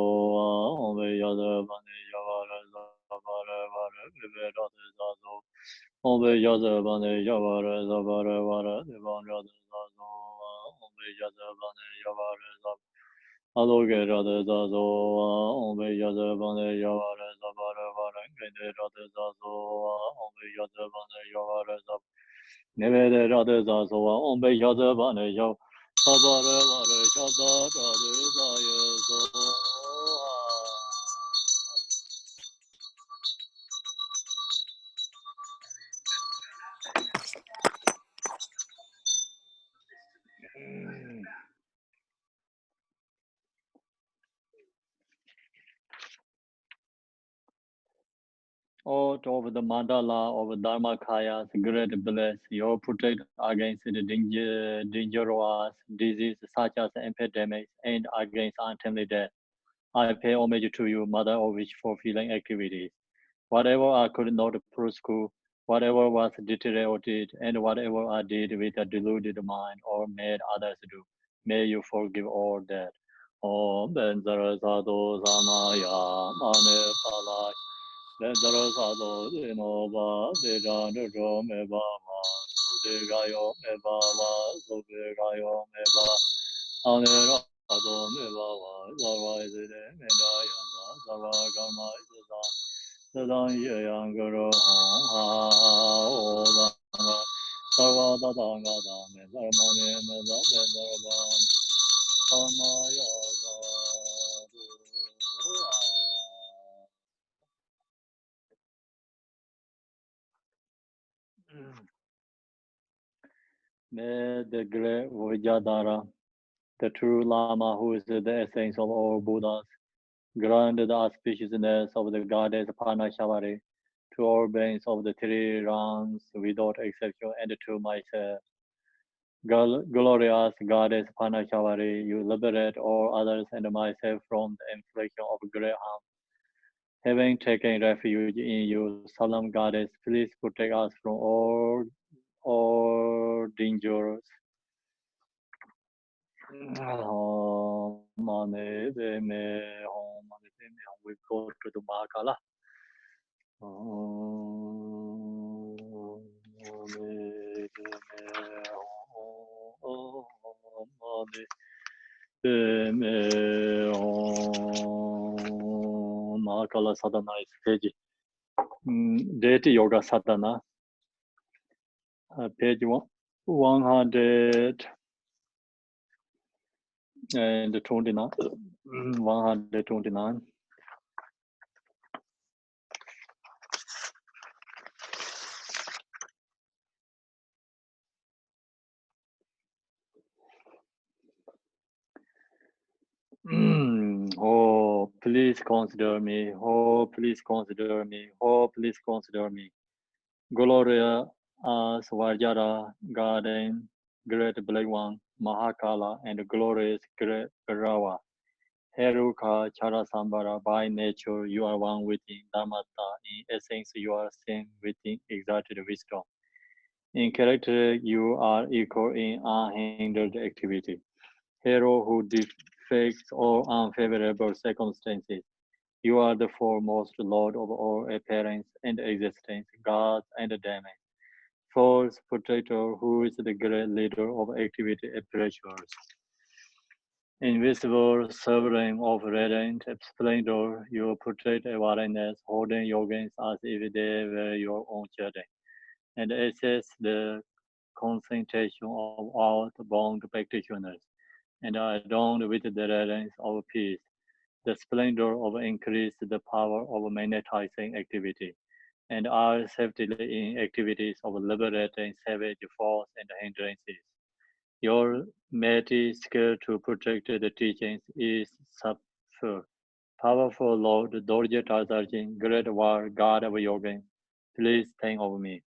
Om Be Jaze Bane Javare Zava Out of the mandala of Dharmakaya, great bliss, you protect against the dangerous disease such as epidemics and against untimely death. I pay homage to you, Mother of Wish fulfilling activities. Whatever I could not pursue, whatever was deteriorated, and whatever I did with a deluded mind or made others do, may you forgive all that. Om Benzara Sadhu Samaya Mane Palai. Benzara Sadhu Dinova Dejan Dro Mebama Degayo Mebama Sudegayo Meba Anera Ado Mebawa Zara Zide Medayana Zara Gama Zan Zan Yang Guru Ha Ola Sarva Dadanga Dame Zarmane Meza Bezarban Samaya May the great Vijayadhara, the true Lama who is the essence of all Buddhas, grant the auspiciousness of the goddess Parnashavari to all beings of the three realms without exception and to myself. Glorious goddess Parnashavari, you liberate all others and myself from the infliction of great harm. Having taken refuge in you, solemn goddess, please protect us from all dangers. We go to the Mahakala. Mahakala Sadhana is page. Date Yoga Sadhana. Page 129. 129. Oh, please consider me. Oh, please consider me. Oh, please consider me. Gloria as Vajra, Garden, Great Black One, Mahakala, and glorious Great Bhairava. Heruka Charasambhara, by nature you are one within Dharmata. In essence, you are same within exalted wisdom. In character, you are equal in unhindered activity. Hero who defects all unfavorable circumstances. You are the foremost Lord of all appearance and existence, gods and demons. False protector who is the great leader of activity apparatus. Invisible sovereign of radiant splendor, you protect awareness, holding yogins as if they were your own children, and assess the concentration of outbound practitioners, and are adorned with the radiance of peace. The splendor of increase the power of magnetizing activity, and are safely in activities of liberating savage force and hindrances. Your mighty skill to protect the teachings is subtle. Powerful Lord Dorje Tarzarjin, great war, God of Yogin, please think of me.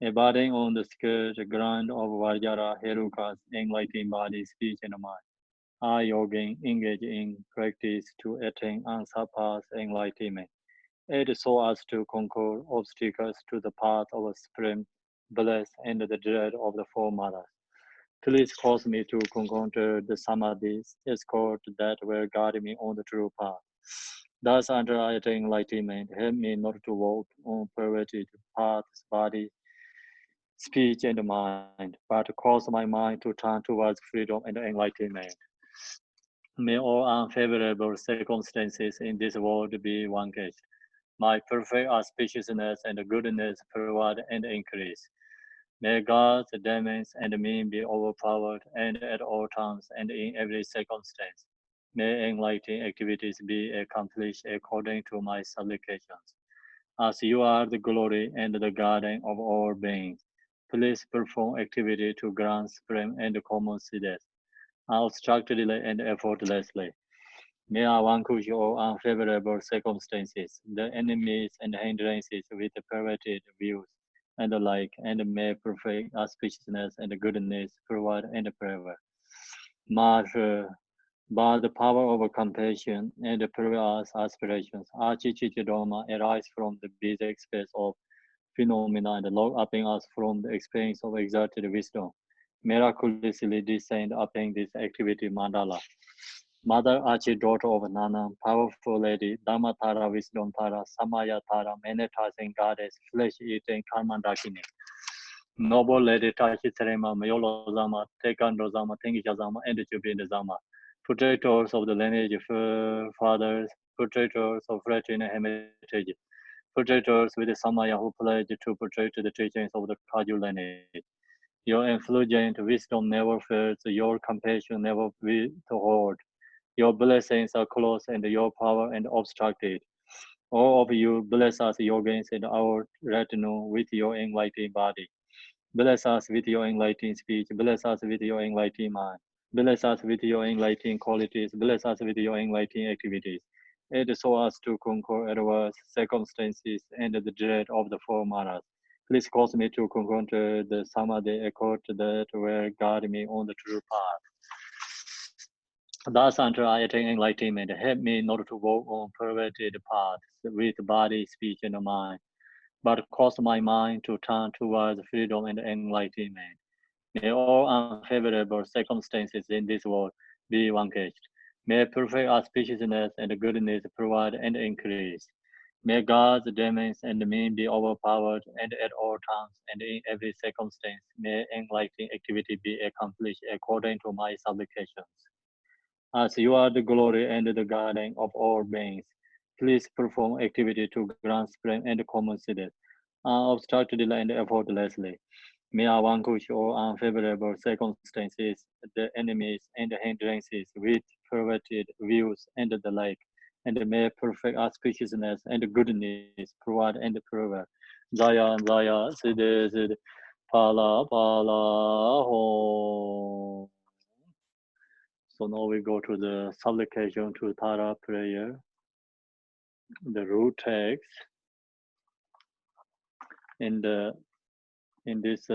Embodying on the skill, the ground of Vajra Herukas, enlightening body, speech, and mind. I, Yogin, engage in practice to attain unsurpassed enlightenment. Aid so as to conquer obstacles to the path of supreme bliss and the dread of the Four Mothers. Please cause me to encounter the samadhis, escort that will guide me on the true path. Thus, under enlightenment, help me not to walk on perverted paths, body, speech, and mind, but cause my mind to turn towards freedom and enlightenment. May all unfavorable circumstances in this world be vanquished. My perfect auspiciousness and goodness forward and increase. May God's demons and mean be overpowered and at all times and in every circumstance. May enlightening activities be accomplished according to my supplications. As you are the glory and the guardian of all beings, please perform activity to grant supreme and common seeds, unobstructedly and effortlessly. May I vanquish all unfavorable circumstances, the enemies and hindrances with perverted views and the like, and may perfect auspiciousness and goodness forward and forever. Master, by the power of compassion and previous aspirations, Achichichidoma arise from the basic space of phenomena and lock upping us from the experience of exalted wisdom. Miraculously descend upon this activity mandala. Mother Achi, daughter of Nana, powerful lady, Dhammatara, wisdom Tara, Samaya Tara, manifesting goddess, flesh-eating Karmandakini. Noble lady Tashi Serema, Mayolo Zama, Tekando Zama, Tengisha Zama, and Jubin Zama. Protectors of the lineage fathers, protectors of wretched hermitage, protectors with the Samaya who pledged to protect the teachings of the Kaju lineage. Your effulgent wisdom never fails, your compassion never withhold. Your blessings are close and your power and obstructed. All of you bless us, yogins, and our retinue with your enlightened body. Bless us with your enlightened speech. Bless us with your enlightened mind. Bless us with your enlightened qualities. Bless us with your enlightened activities. Aid so as to conquer adverse circumstances and the dread of the four maras. Please cause me to encounter the samadhi accord that will guide me on the true path. Thus, under I attain enlightenment, help me not to walk on perverted paths with body, speech, and mind, but cause my mind to turn towards freedom and enlightenment. May all unfavorable circumstances in this world be vanquished. May perfect auspiciousness and goodness provide and increase. May God's demons and mean be overpowered, and at all times and in every circumstance, may enlightening activity be accomplished according to my supplications. As you are the glory and the guardian of all beings, please perform activity to grant supreme and common seed, unobstructedly and effortlessly. May I vanquish all unfavorable circumstances, the enemies and the hindrances with perverted views and the like, and may perfect auspiciousness and goodness provide and forever. Jaya Jaya Siddhi Siddhi Pala Pala Hom. So now we go to the supplication to Tara prayer, the root text. In this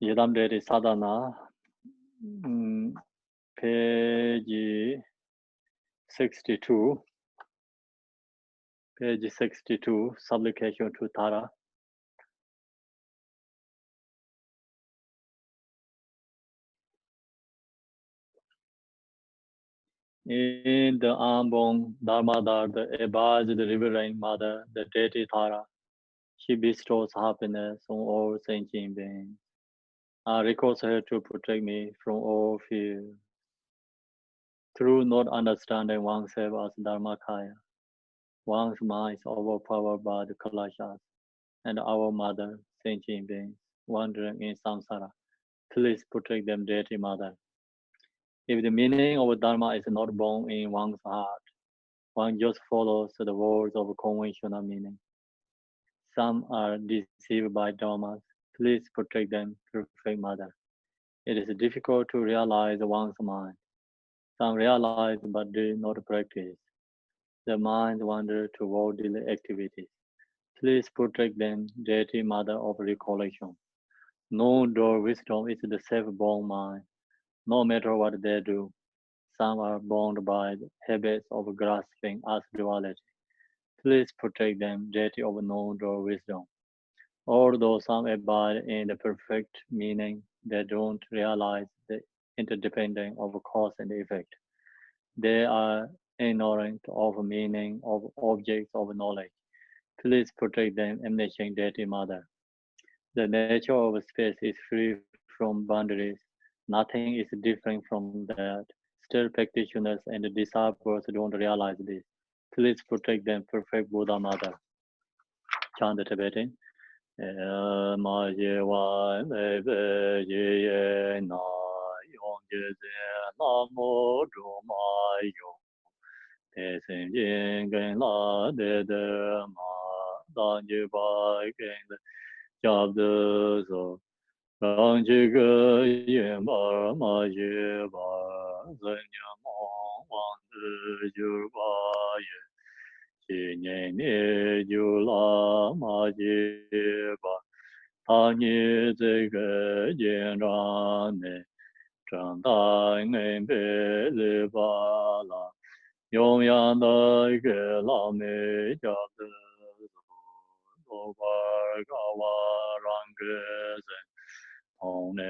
Yedamdeti Sadhana, page 62, supplication to Tara. In the Ambon Dharmadar, the Ebaj, the Riverine Mother, the deity Tara, she bestows happiness on all sentient beings. I request her to protect me from all fear. Through not understanding oneself as Dharmakaya, one's mind is overpowered by the Kalashas and our mother, sentient beings, wandering in samsara. Please protect them, deity mother. If the meaning of Dharma is not born in one's heart, one just follows the words of conventional meaning. Some are deceived by dharmas. Please protect them, perfect mother. It is difficult to realize one's mind. Some realize but do not practice. The mind wanders to worldly activities. Please protect them, deity mother of recollection. Known door wisdom is the self-born mind. No matter what they do, some are bound by the habits of grasping as duality. Please protect them, deity of known door wisdom. Although some abide in the perfect meaning, they don't realize the interdependence of cause and effect. They are ignorant of meaning of objects of knowledge. Please protect them, omniscient deity mother. The nature of space is free from boundaries. Nothing is different from that. Still, practitioners and disciples don't realize this. Please protect them, perfect Buddha mother. Chant the Tibetan. Ma ye wa me be ye na yong je ze na mo du ma yo te sen yin gen la de ma da je ba gen de job de so rang ji ge yin ba ma ye ba zen ya mo wang de ju ba ye ji nian ne ju la ma ye ba 他你这个见着呢，长大恩别离巴拉，永远的一个老美叫的，罗巴高瓦让个人，同呢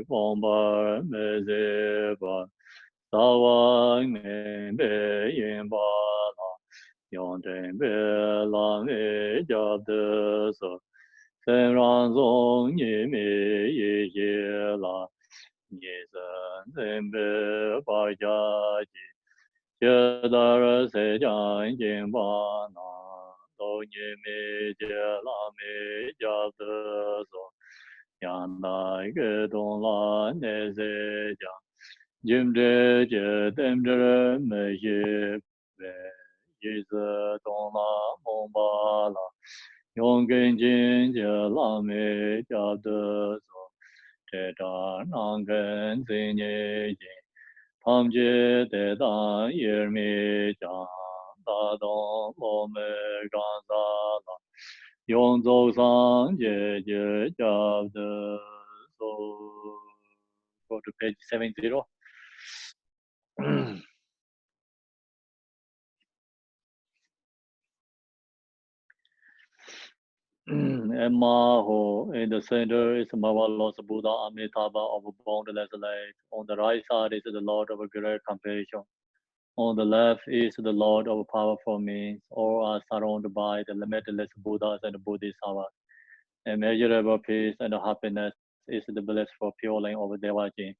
光巴没这巴，大瓦恩别因巴拉，永真别拉美叫的说。 身上中你没一些了，你真真不把家己，觉得谁讲经吧那，都你没接了没家的说，让那个东拉那谁讲，今这这等着没些呗，一直东拉蒙巴拉。 用根筋结拉美加的说，这张那根真年间，他们觉得当也没讲，大东我们干啥了？用走上解加的说，go to page 70. Maho, in the center is Mavalos Buddha Amitabha of boundless light. On the right side is the Lord of great compassion. On the left is the Lord of powerful means. All are surrounded by the limitless Buddhas and Bodhisattvas. Immeasurable peace and happiness is the blissful pure line of Devaki.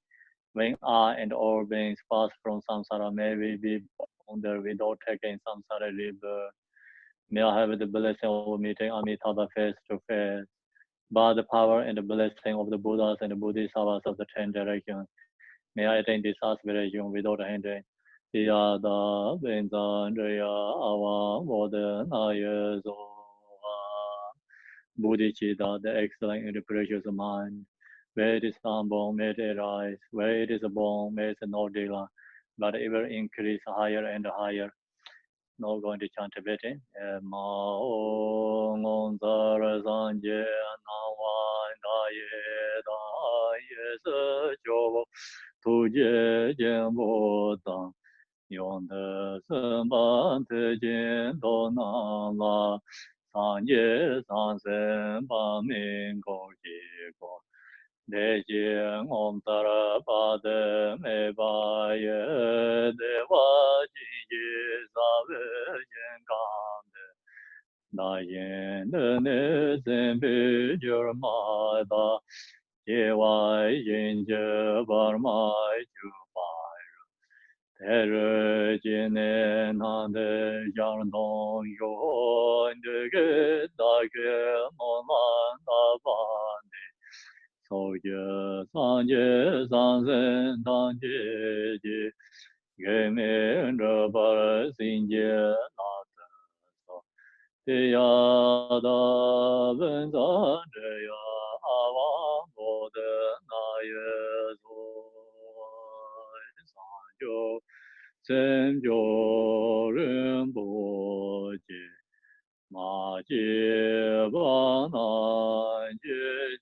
When I and all beings pass from samsara, may we be bounded without taking samsara rebirth. May I have the blessing of meeting Amitabha face to face. By the power and the blessing of the Buddhas and the Bodhisattvas of the 10 directions, may I attain this aspiration without hindrance. Yada Benzandriya Awa Bodhanaya Zoha Bodhicitta, the excellent and the precious mind. Where it is unborn, may it rise. Where it is born, may it not decline, but ever increase higher and higher. Now going to chant Tibetan. Mao Ngon Zara Sanje Nawan Daye Se Jo Tu Je Jen Bo Dang Yon De Sen Ban Te Jen Do Na La San Ye San Sen Ba Min Go Ji Go De Jien Om Tara Ba De Me Ba Ye De Wa Ji Ye Sa Ve Yen Gan De Da Yen De Ne Sen Bi Jur Ma Da Je Wa Yin Je Bar Ma Ju Ba Te Re Jin Ne Na De Yang Dong Yo De Ge Da Ge Mo Man Da Ban De 受戒三界三身当解结，愿明着把心结那得受。地呀达文赞这呀阿瓦摩的那耶娑，三九三九人不解，马解巴南解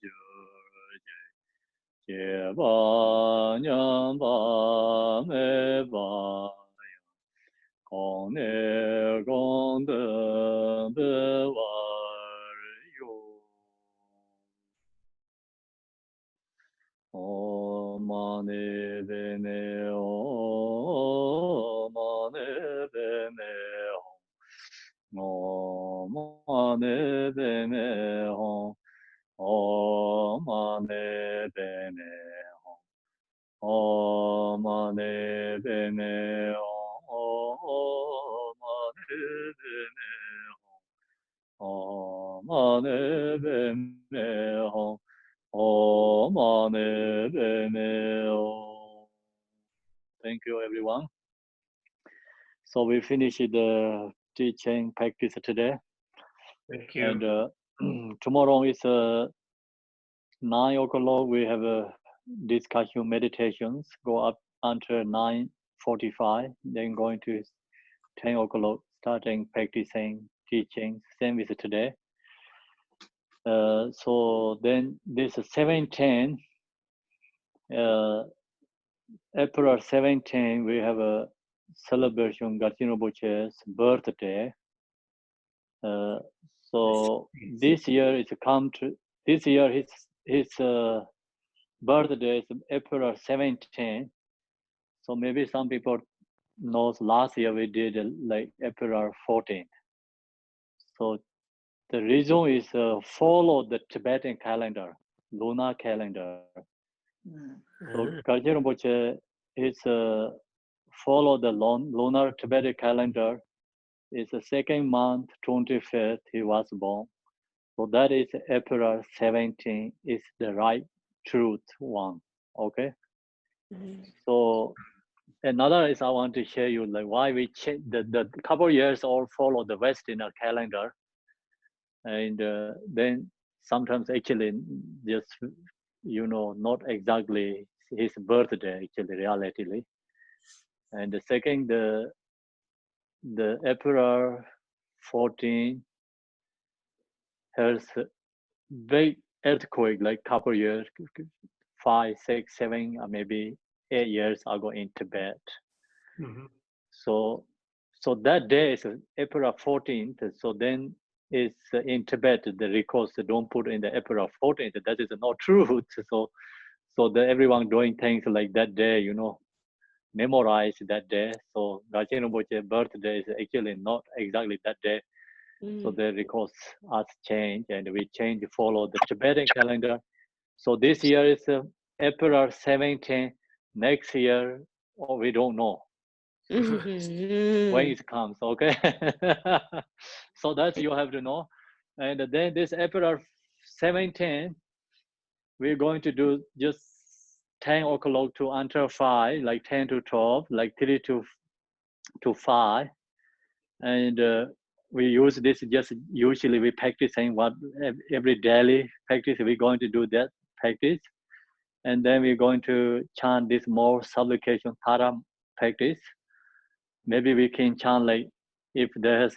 就。 结巴娘巴没巴呀，公内公德不瓦哟。哦嘛呢呗呢哦嘛呢呗 mane beme hong, om mane beme hong, om mane beme hong, om mane beme hong, om mane beme hong, om mane beme hong. Thank you, everyone. So we finished the teaching practice today. Thank you. And tomorrow is 9 o'clock. We have a discussion meditations. Go up until 9:45. Then going to 10 o'clock, starting practicing teaching. Same as today. So then this 17, April 17, we have a celebration Garjino Boche's birthday. So this year it's come to this year his birthday is April 17. So maybe some people knows last year we did like April 14th. So the reason is follow the Tibetan calendar, lunar calendar. So Garjino Rinpoche is follow the lunar Tibetan calendar. It's the second month, 25th, he was born. So that is April 17 is the right truth one, okay? So another is I want to share you like why we change the couple years all follow the Western calendar. And then sometimes actually just, you know, not exactly his birthday actually relatively. And the second, the April 14 has big earthquake like couple years, 5, 6, 7, or maybe 8 years ago in Tibet. So that day is April 14th. So then it's in Tibet the records don't put in the April 14th. That is not truth. So everyone doing things like that day, you know, memorize that day. So Garjino Rinpoche's birthday is actually not exactly that day. So the records are changed and we change follow the Tibetan calendar. So this year is April 17. Next year, we don't know when it comes. Okay, so that's you have to know. And then this April 17, we're going to do just 10 o'clock to until 5, like 10 to 12, like 3 to 5, and we use this just usually we practicing what every daily practice we're going to do that practice, and then we're going to chant this more supplication Tara practice. Maybe we can chant like if there's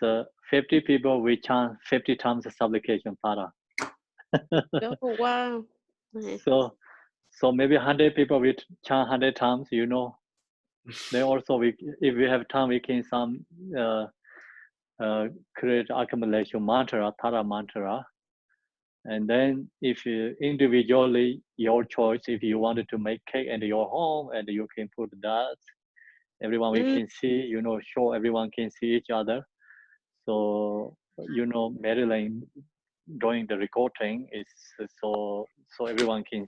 50 people, we chant 50 times the supplication Tara. Oh wow! Nice. So maybe 100 people we chant 100 times, you know. Then also we if we have time we can some create accumulation mantra, Tara mantra. And then if you individually, your choice, if you wanted to make cake in your home and you can put that, everyone we can see, you know, show everyone can see each other. So, you know, Marilyn doing the recording is so everyone can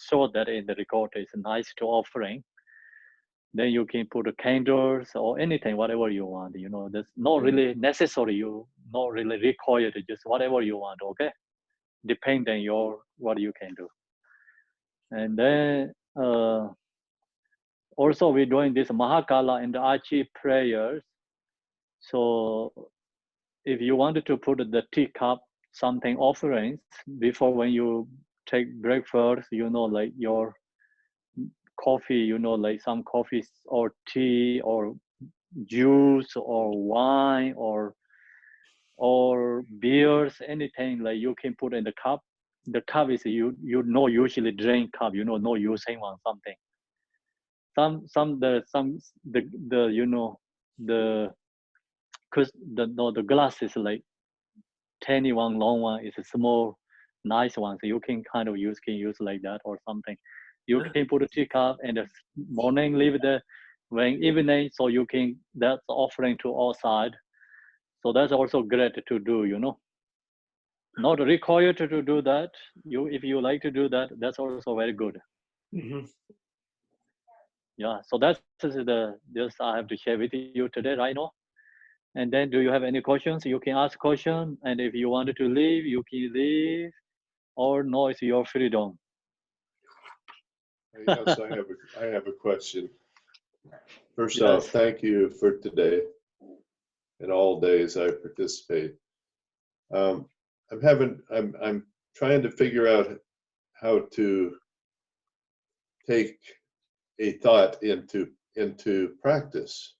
show that in the record is nice to offering. Then you can put candles or anything, whatever you want, you know, that's not really necessary, you not really required, just whatever you want, okay? Depend on your, what you can do. And then also we're doing this Mahakala and the Archie prayers. So if you wanted to put the teacup, something offerings before when you take breakfast, you know, like your coffee, you know, like some coffee or tea or juice or wine or beers, anything like you can put in the cup. The cup is you know usually drink cup, you know, no using one something. The you know the glass is like tiny one, long one is a small, nice one. So you can kind of use like that or something. You can put a teacup and the morning leave the when evening, so you can that's offering to all side. So that's also great to do, you know. not required to do that. If you like to do that, that's also very good. Mhm. Yeah, so that's just I have to share with you today right now. And then, do you have any questions? You can ask question, and if you wanted to leave, you can leave, or no, it's your freedom. Yes, I have a question. First Yes. off, thank you for today and all days I participate. I'm trying to figure out how to take a thought into practice.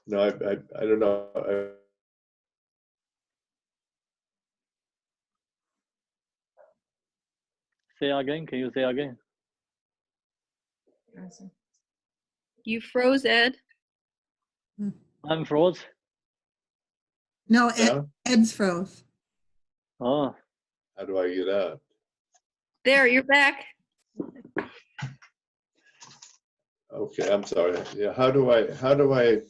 No, I don't know. Say again. Can you say again? You froze, Ed. I'm froze. No, Yeah? Ed's froze. Oh, How do I get out? There, you're back. Okay, I'm sorry. Yeah, how do I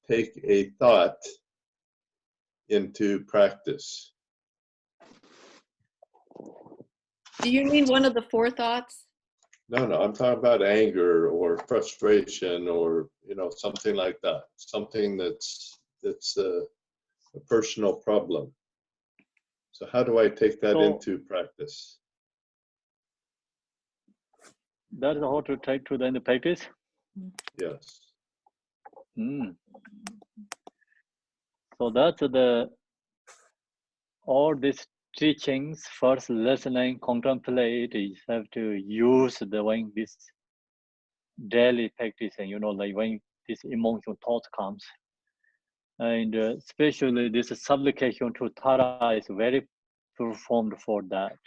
take a thought into practice? Do you mean one of the 4 thoughts? No, I'm talking about anger or frustration or something like that. Something that's a personal problem. So how do I take that So- into practice? that is how to take to the practice. Yes. So that's all these teachings. First, listening, contemplate. You have to use when this daily practice, and like when this emotional thought comes, and especially this supplication to Tara is very performed for that.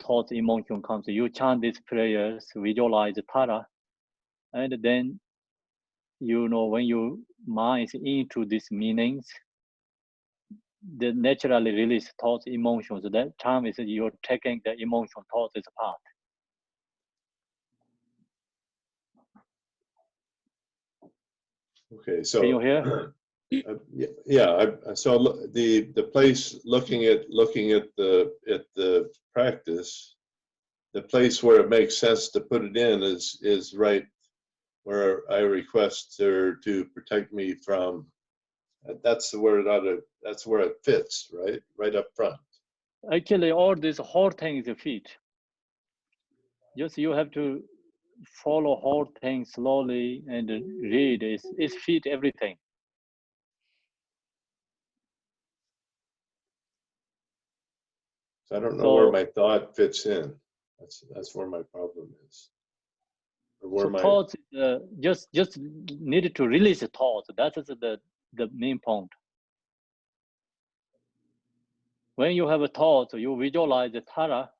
Thoughts, emotion comes. You chant these prayers, visualize Tara, and then when your mind is into these meanings, they naturally release thoughts, emotions. That time is you're taking the emotion thoughts as a part. Okay, so Can you hear? So the place looking at the practice, the place where it makes sense to put it in is right where I request her to protect me from. That's where it fits, right up front. Actually, all this whole thing is a fit. Just you have to follow whole thing slowly and read. It's fit everything. So I don't know where So- my thought fits in. That's where my problem is. Or where So thoughts just needed to release the thoughts. That is the main point. When you have a thought, you visualize the Tara,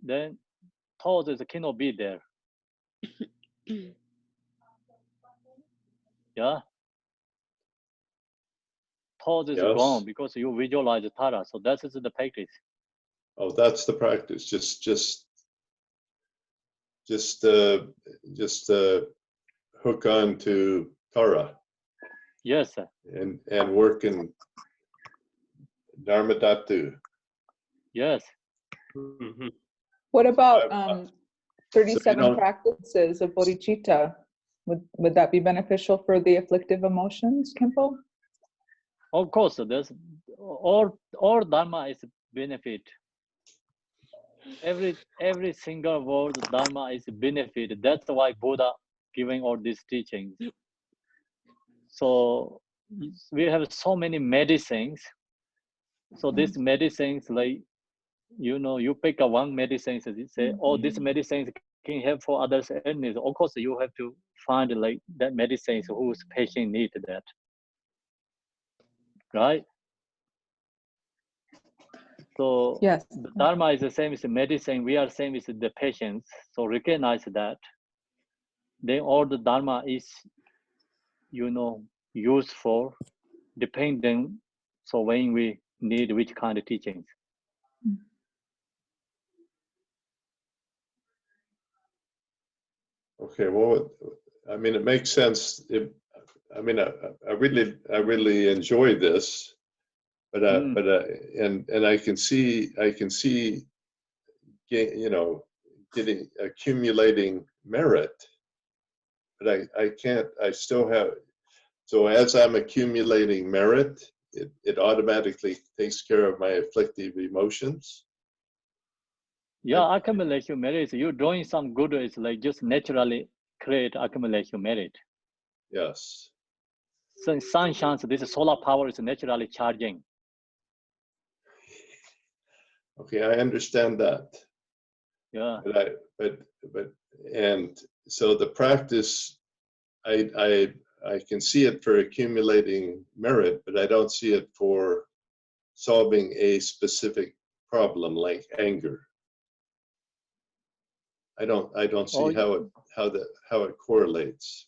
then thoughts cannot be there. Yeah. Thought is Yes. gone because you visualize the Tara. So that is the practice. Oh, that's the practice. Just hook on to Tara Yes, sir. and work in Dharma Dhatu. Yes. Mhm. What about So 37 don't- practices of bodhicitta? Would that be beneficial for the afflictive emotions, Khenpo? Of course, there's all Dharma is benefit. Every single word Dharma is benefit. That's why Buddha giving all these teachings. So we have so many medicines. So these medicines, like you pick up one medicine and you say, oh, this medicine can help for others' illness. Of course, you have to find like that medicine whose patient need that. Right? So Yes. the Dharma is the same as the medicine. We are same as the patients. So recognize that. Then all the Dharma is, useful, depending. So when we need which kind of teachings. Okay, well, I mean, it makes sense. I mean, I really enjoy this, but and I can see you know, getting accumulating merit, but I can't. I still have. So as I'm accumulating merit, it automatically takes care of my afflictive emotions. Yeah, accumulation merit. You're doing some good. It's like just naturally create accumulation merit. Yes. So in sun chance, this solar power is naturally charging. Okay, I understand that. Yeah. But and so the practice, I can see it for accumulating merit, but I don't see it for solving a specific problem like anger. I don't see how it correlates.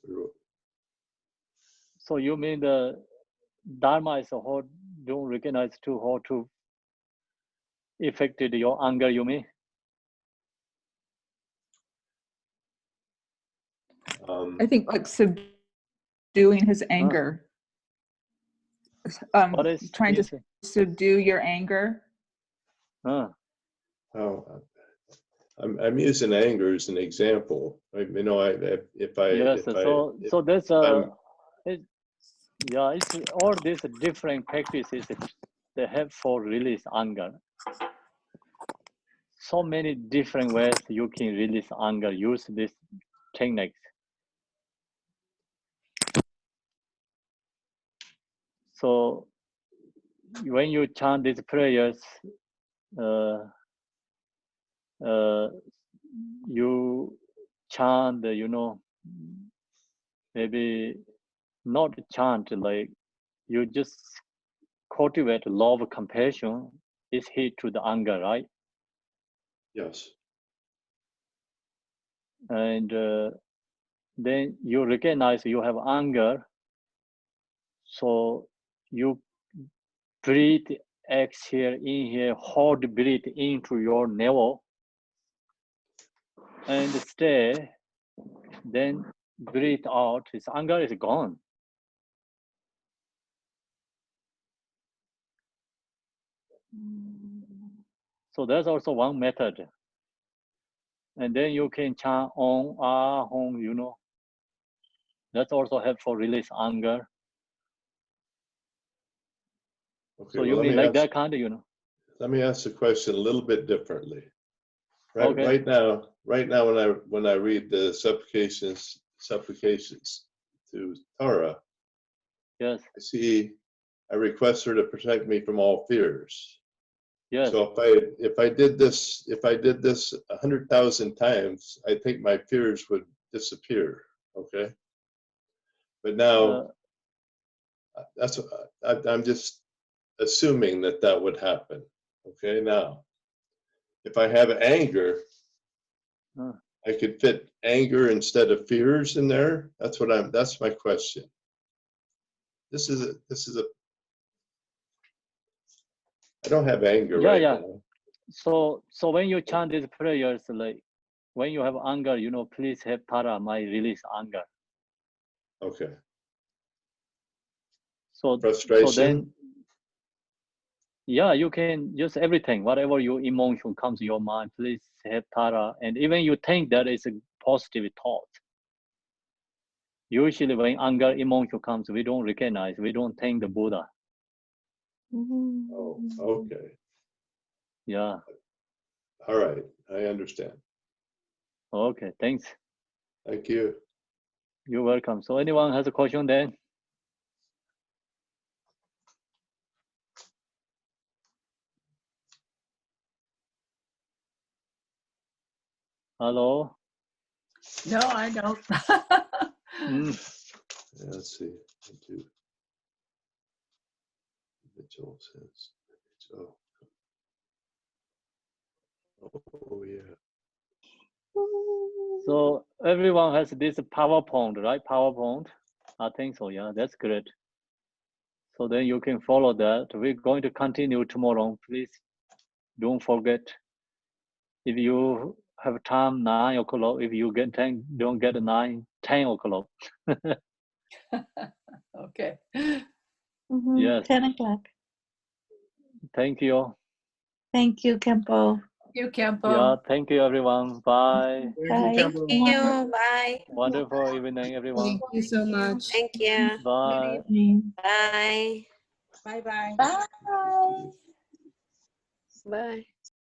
So you mean the Dharma is how don't recognize to how to affected your anger, you mean? I think like subduing his anger. What is Trying to subdue your anger. Oh, I'm using anger as an example. You know, so there's it's all these different practices they have for release anger. So many different ways you can release anger. Use these techniques. So when you chant these prayers, you chant, you know, maybe not chant, like you just cultivate love, compassion is hit to the anger, right? Yes. And then you recognize you have anger, so you breathe, exhale, inhale, hold breathe into your navel and stay, then breathe out. This anger is gone. So that's also one method. And then you can chant Om, Ah, Hum, you know. That's also helpful release anger. Okay, So you mean like that kind of, you know? Let me ask the question a little bit differently. Right, okay. right now, when I read the supplications to Tara, yes, I request her to protect me from all fears. yes. So if I did this 100,000 times, I think my fears would disappear. Okay, but now I'm just assuming that would happen. Okay, now if I have anger, I could fit anger instead of fears in there. That's my question. This is a I don't have anger right now. So when you chant these prayers, like when you have anger, you know, please have Tara, my release anger. Okay. So frustration. So then, yeah, you can use everything, whatever your emotion comes to your mind, please have Tara. And even you think that is a positive thought. Usually when anger emotion comes, we don't recognize, we don't thank the Buddha. Oh, okay. Yeah. All right, I understand. Okay, thanks. Thank you. You're welcome. So anyone has a question then? Hello? No, I don't. Yeah, let's see. Mitchell says, oh yeah. So everyone has this PowerPoint, right? PowerPoint. I think so. Yeah, that's great. So then you can follow that. We're going to continue tomorrow. Please don't forget. If you have time, 9 o'clock. If you get 10, don't get 9, 10 o'clock. Okay. Yes. 10 o'clock. Thank you. Thank you, Kempo. You, Kempo. Yeah, thank you, everyone. Bye. Bye. Thank you. Bye. Wonderful evening, everyone. Thank you so much. Thank you. Bye. Bye. Bye-bye. Bye.